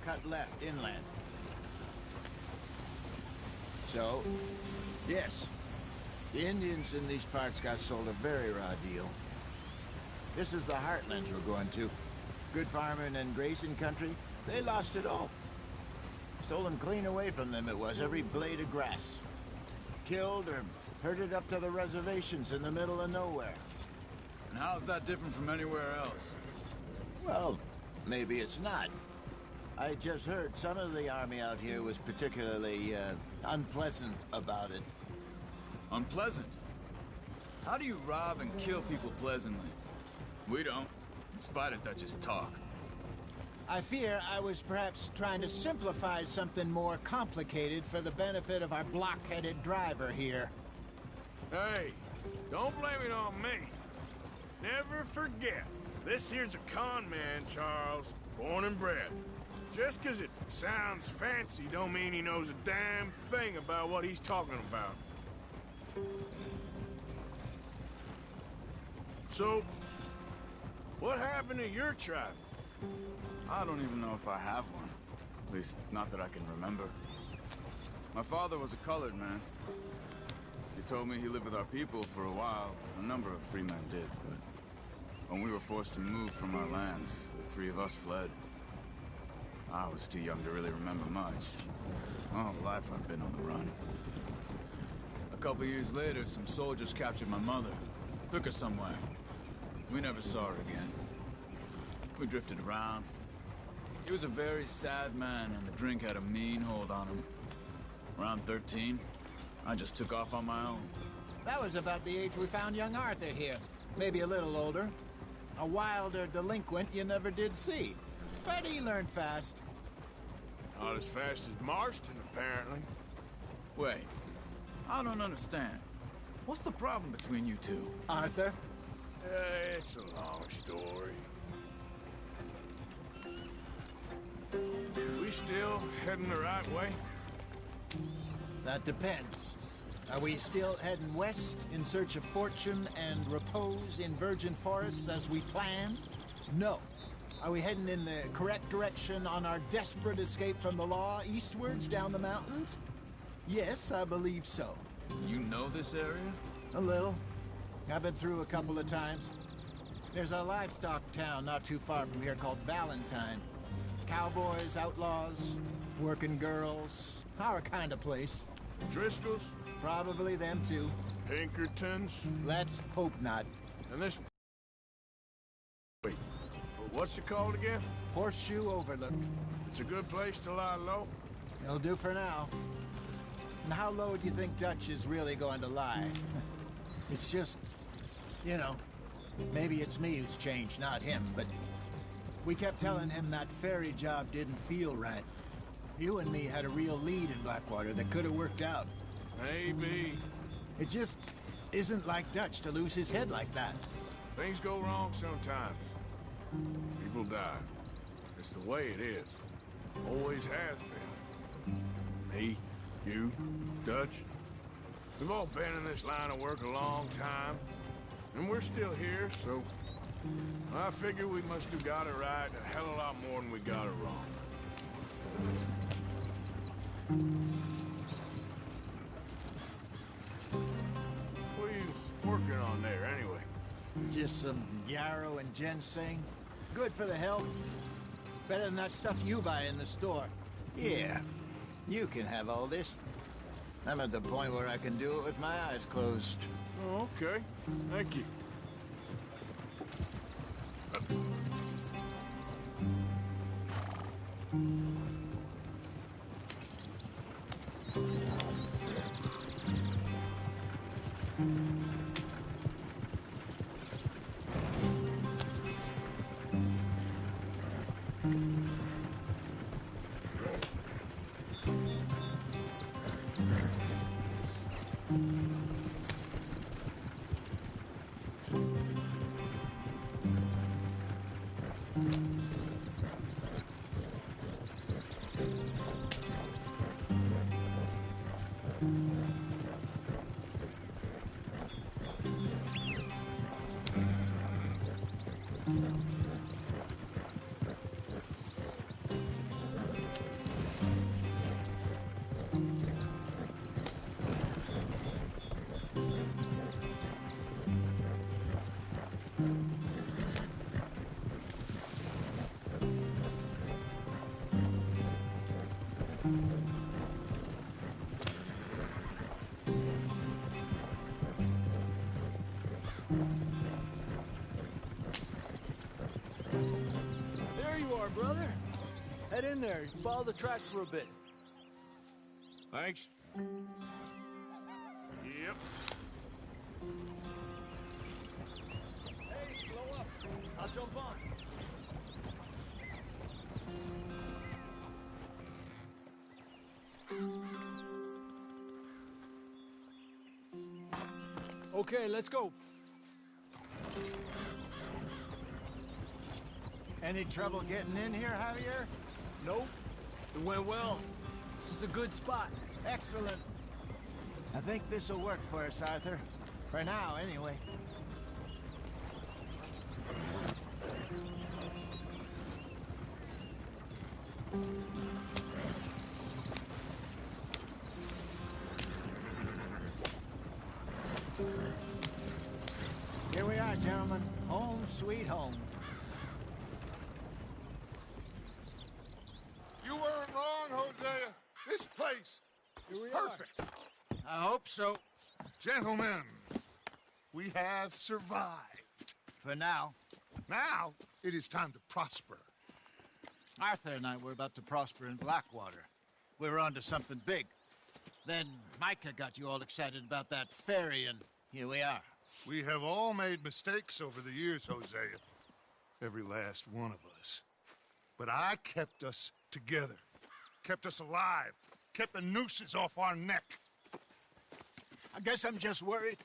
cut left inland. So, yes, the Indians in these parts got sold a very raw deal. This is the heartlands we're going to. Good farming and grazing country, they lost it all. Stolen clean away from them it was, every blade of grass. Killed or herded up to the reservations in the middle of nowhere. And how's that different from anywhere else? Well, maybe it's not. I just heard some of the army out here was particularly unpleasant about it. Unpleasant? How do you rob and kill people pleasantly? We don't, in spite of Dutch's talk. I fear I was perhaps trying to simplify something more complicated for the benefit of our block-headed driver here. Hey, don't blame it on me. Never forget, this here's a con man, Charles, born and bred. Just 'cause it sounds fancy don't mean he knows a damn thing about what he's talking about. So, what happened to your tribe? I don't even know if I have one. At least, not that I can remember. My father was a colored man. He told me he lived with our people for a while. A number of free men did, but when we were forced to move from our lands, the three of us fled. I was too young to really remember much. My whole life I've been on the run. A couple years later, some soldiers captured my mother. Took her somewhere. We never saw her again. We drifted around. He was a very sad man, and the drink had a mean hold on him. Around 13, I just took off on my own. That was about the age we found young Arthur here. Maybe a little older. A wilder delinquent you never did see. But he learned fast. Not as fast as Marston, apparently. Wait, I don't understand. What's the problem between you two? Arthur? It's a long story. We still heading the right way? That depends. Are we still heading west in search of fortune and repose in virgin forests as we planned? No. Are we heading in the correct direction on our desperate escape from the law eastwards down the mountains? Yes, I believe so. You know this area? A little. I've been through a couple of times. There's a livestock town not too far from here called Valentine. Cowboys, outlaws, working girls, our kind of place. Driscoll's? Probably them too. Pinkertons? Let's hope not. And this... Wait, what's it called again? Horseshoe Overlook. It's a good place to lie low? It'll do for now. And how low do you think Dutch is really going to lie? It's just, you know, maybe it's me who's changed, not him, but we kept telling him that ferry job didn't feel right. You and me had a real lead in Blackwater that could have worked out. Maybe. It just isn't like Dutch to lose his head like that. Things go wrong sometimes. People die. It's the way it is. Always has been. Me, you, Dutch. We've all been in this line of work a long time. And we're still here, so... I figure we must have got it right a hell of a lot more than we got it wrong. What are you working on there, anyway? Just some yarrow and ginseng. Good for the health. Better than that stuff you buy in the store. Yeah, you can have all this. I'm at the point where I can do it with my eyes closed. Oh, okay. Thank you. There you are, brother. Head in there. Follow the track for a bit. Thanks. Yep. Hey, slow up. I'll jump on. Okay, let's go. Any trouble getting in here, Javier? Nope. It went well. This is a good spot. Excellent. I think this'll work for us, Arthur. For now, anyway. Here we are, gentlemen. Home sweet home. You weren't wrong, Hosea. This place is perfect. I hope so. Gentlemen, we have survived. For now. Now, it is time to prosper. Arthur and I were about to prosper in Blackwater. We were onto something big. Then Micah got you all excited about that ferry, and here we are. We have all made mistakes over the years, Hosea. Every last one of us. But I kept us together. Kept us alive. Kept the nooses off our neck. I guess I'm just worried.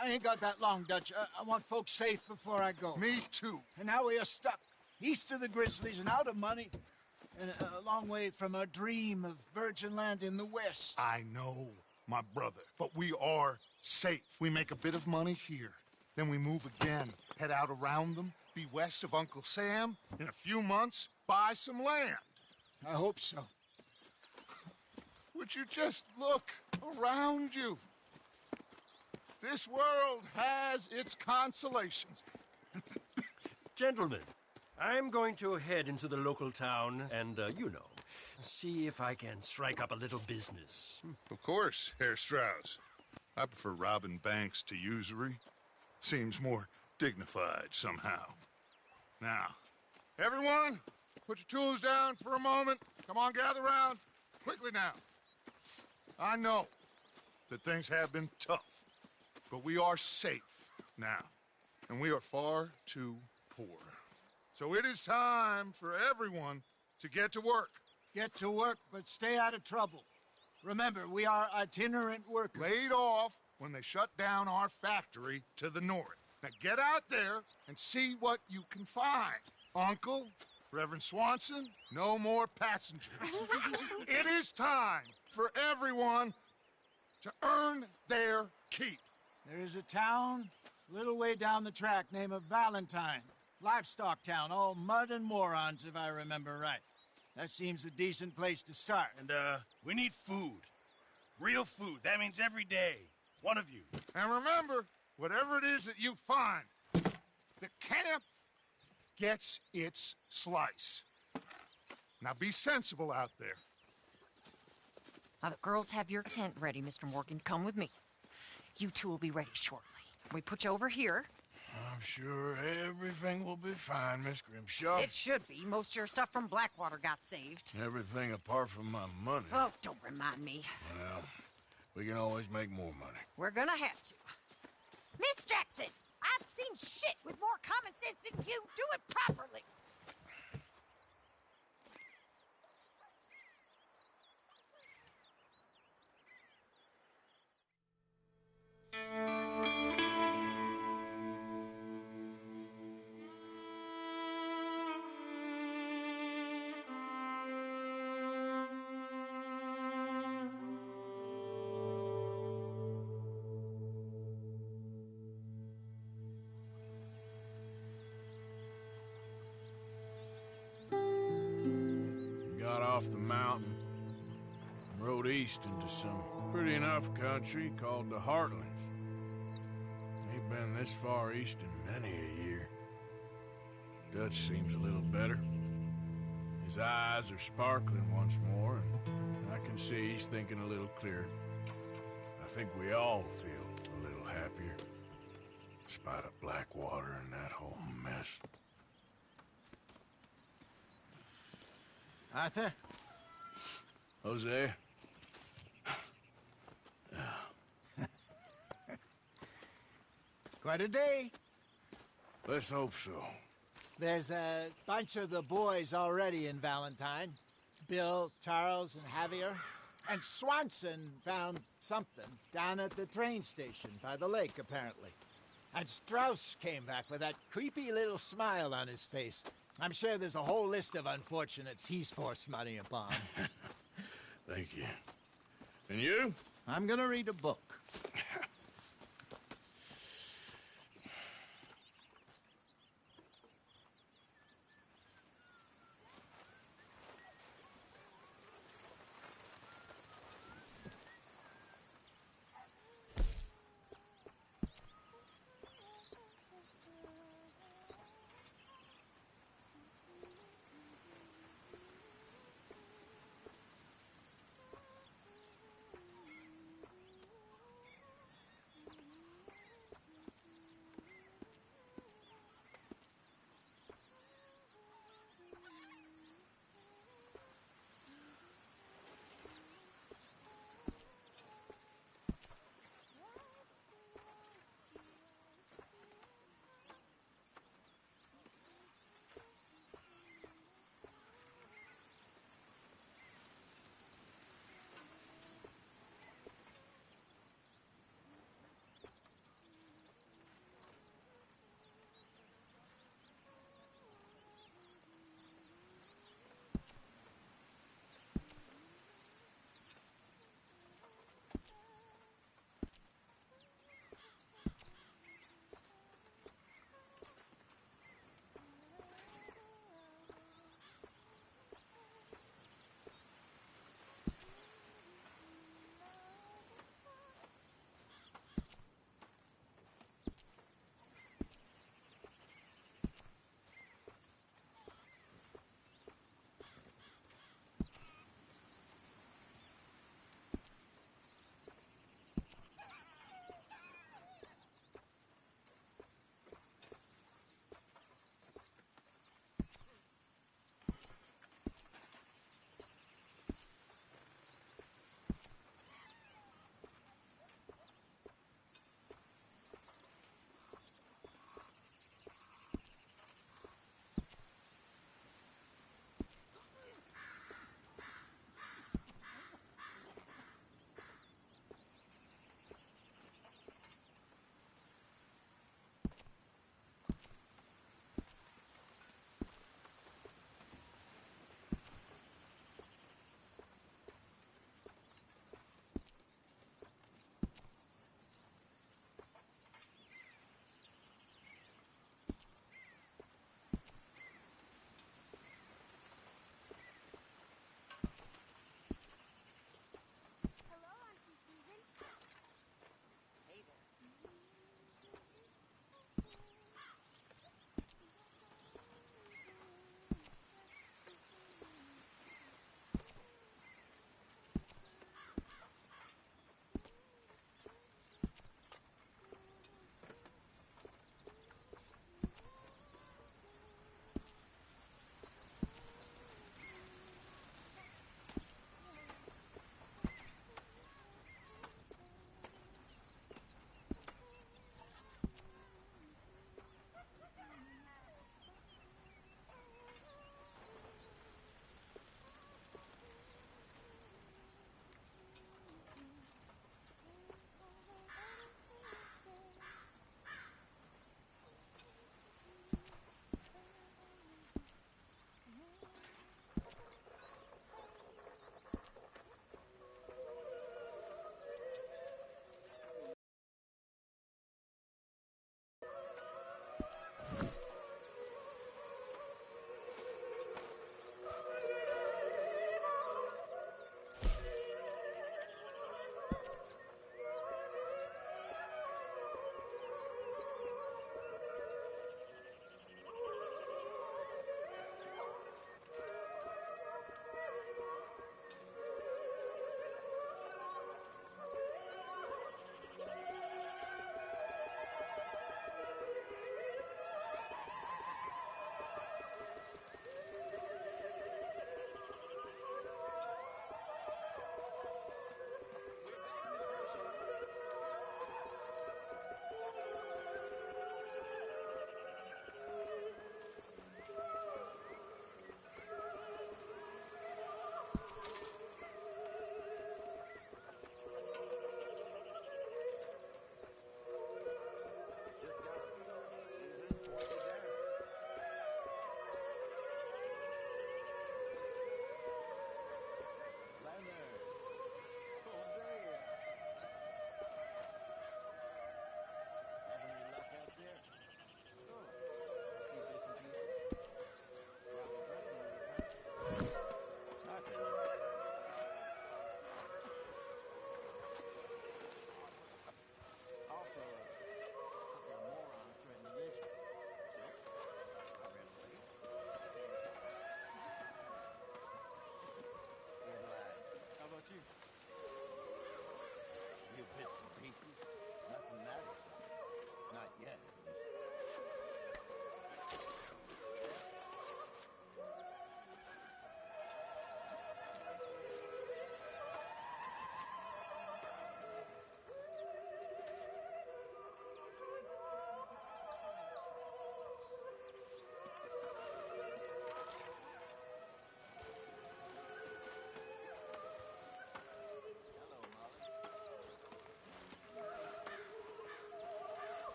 I ain't got that long, Dutch. I want folks safe before I go. Me too. And now we are stuck. East of the Grizzlies and out of money. And a long way from our dream of virgin land in the west. I know, my brother. But we are safe. We make a bit of money here. Then we move again. Head out around them. Be west of Uncle Sam. In a few months, buy some land. I hope so. Would you just look around you? This world has its consolations. Gentlemen, I'm going to head into the local town and, see if I can strike up a little business. Of course, Herr Strauss. I prefer robbing banks to usury. Seems more dignified somehow. Now, everyone, put your tools down for a moment. Come on, gather round. Quickly now. I know that things have been tough, but we are safe now, and we are far too poor. So it is time for everyone to get to work. Get to work, but stay out of trouble. Remember, we are itinerant workers. Laid off when they shut down our factory to the north. Now get out there and see what you can find. Uncle, Reverend Swanson, no more passengers. It is time for everyone to earn their keep. There is a town a little way down the track named Valentine. Livestock town, all mud and morons, if I remember right. That seems a decent place to start. And, we need food. Real food. That means every day. One of you. And remember, whatever it is that you find, the camp gets its slice. Now be sensible out there. Now, the girls have your tent ready, Mr. Morgan. Come with me. You two will be ready shortly. We put you over here. I'm sure everything will be fine, Miss Grimshaw. It should be. Most of your stuff from Blackwater got saved. Everything apart from my money. Oh, don't remind me. Well, we can always make more money. We're gonna have to. Miss Jackson, I've seen shit with more common sense than you. Do it properly. Got off the mountain and rode east into some pretty enough country called the Heartlands. Ain't been this far east in many a year. Dutch seems a little better. His eyes are sparkling once more, and I can see he's thinking a little clearer. I think we all feel a little happier, in spite of Blackwater and that whole mess. Arthur? Jose? Quite a day. Let's hope so. There's a bunch of the boys already in Valentine. Bill, Charles, and Javier. And Swanson found something down at the train station by the lake, apparently. And Strauss came back with that creepy little smile on his face. I'm sure there's a whole list of unfortunates he's forced money upon. Thank you. And you? I'm gonna read a book.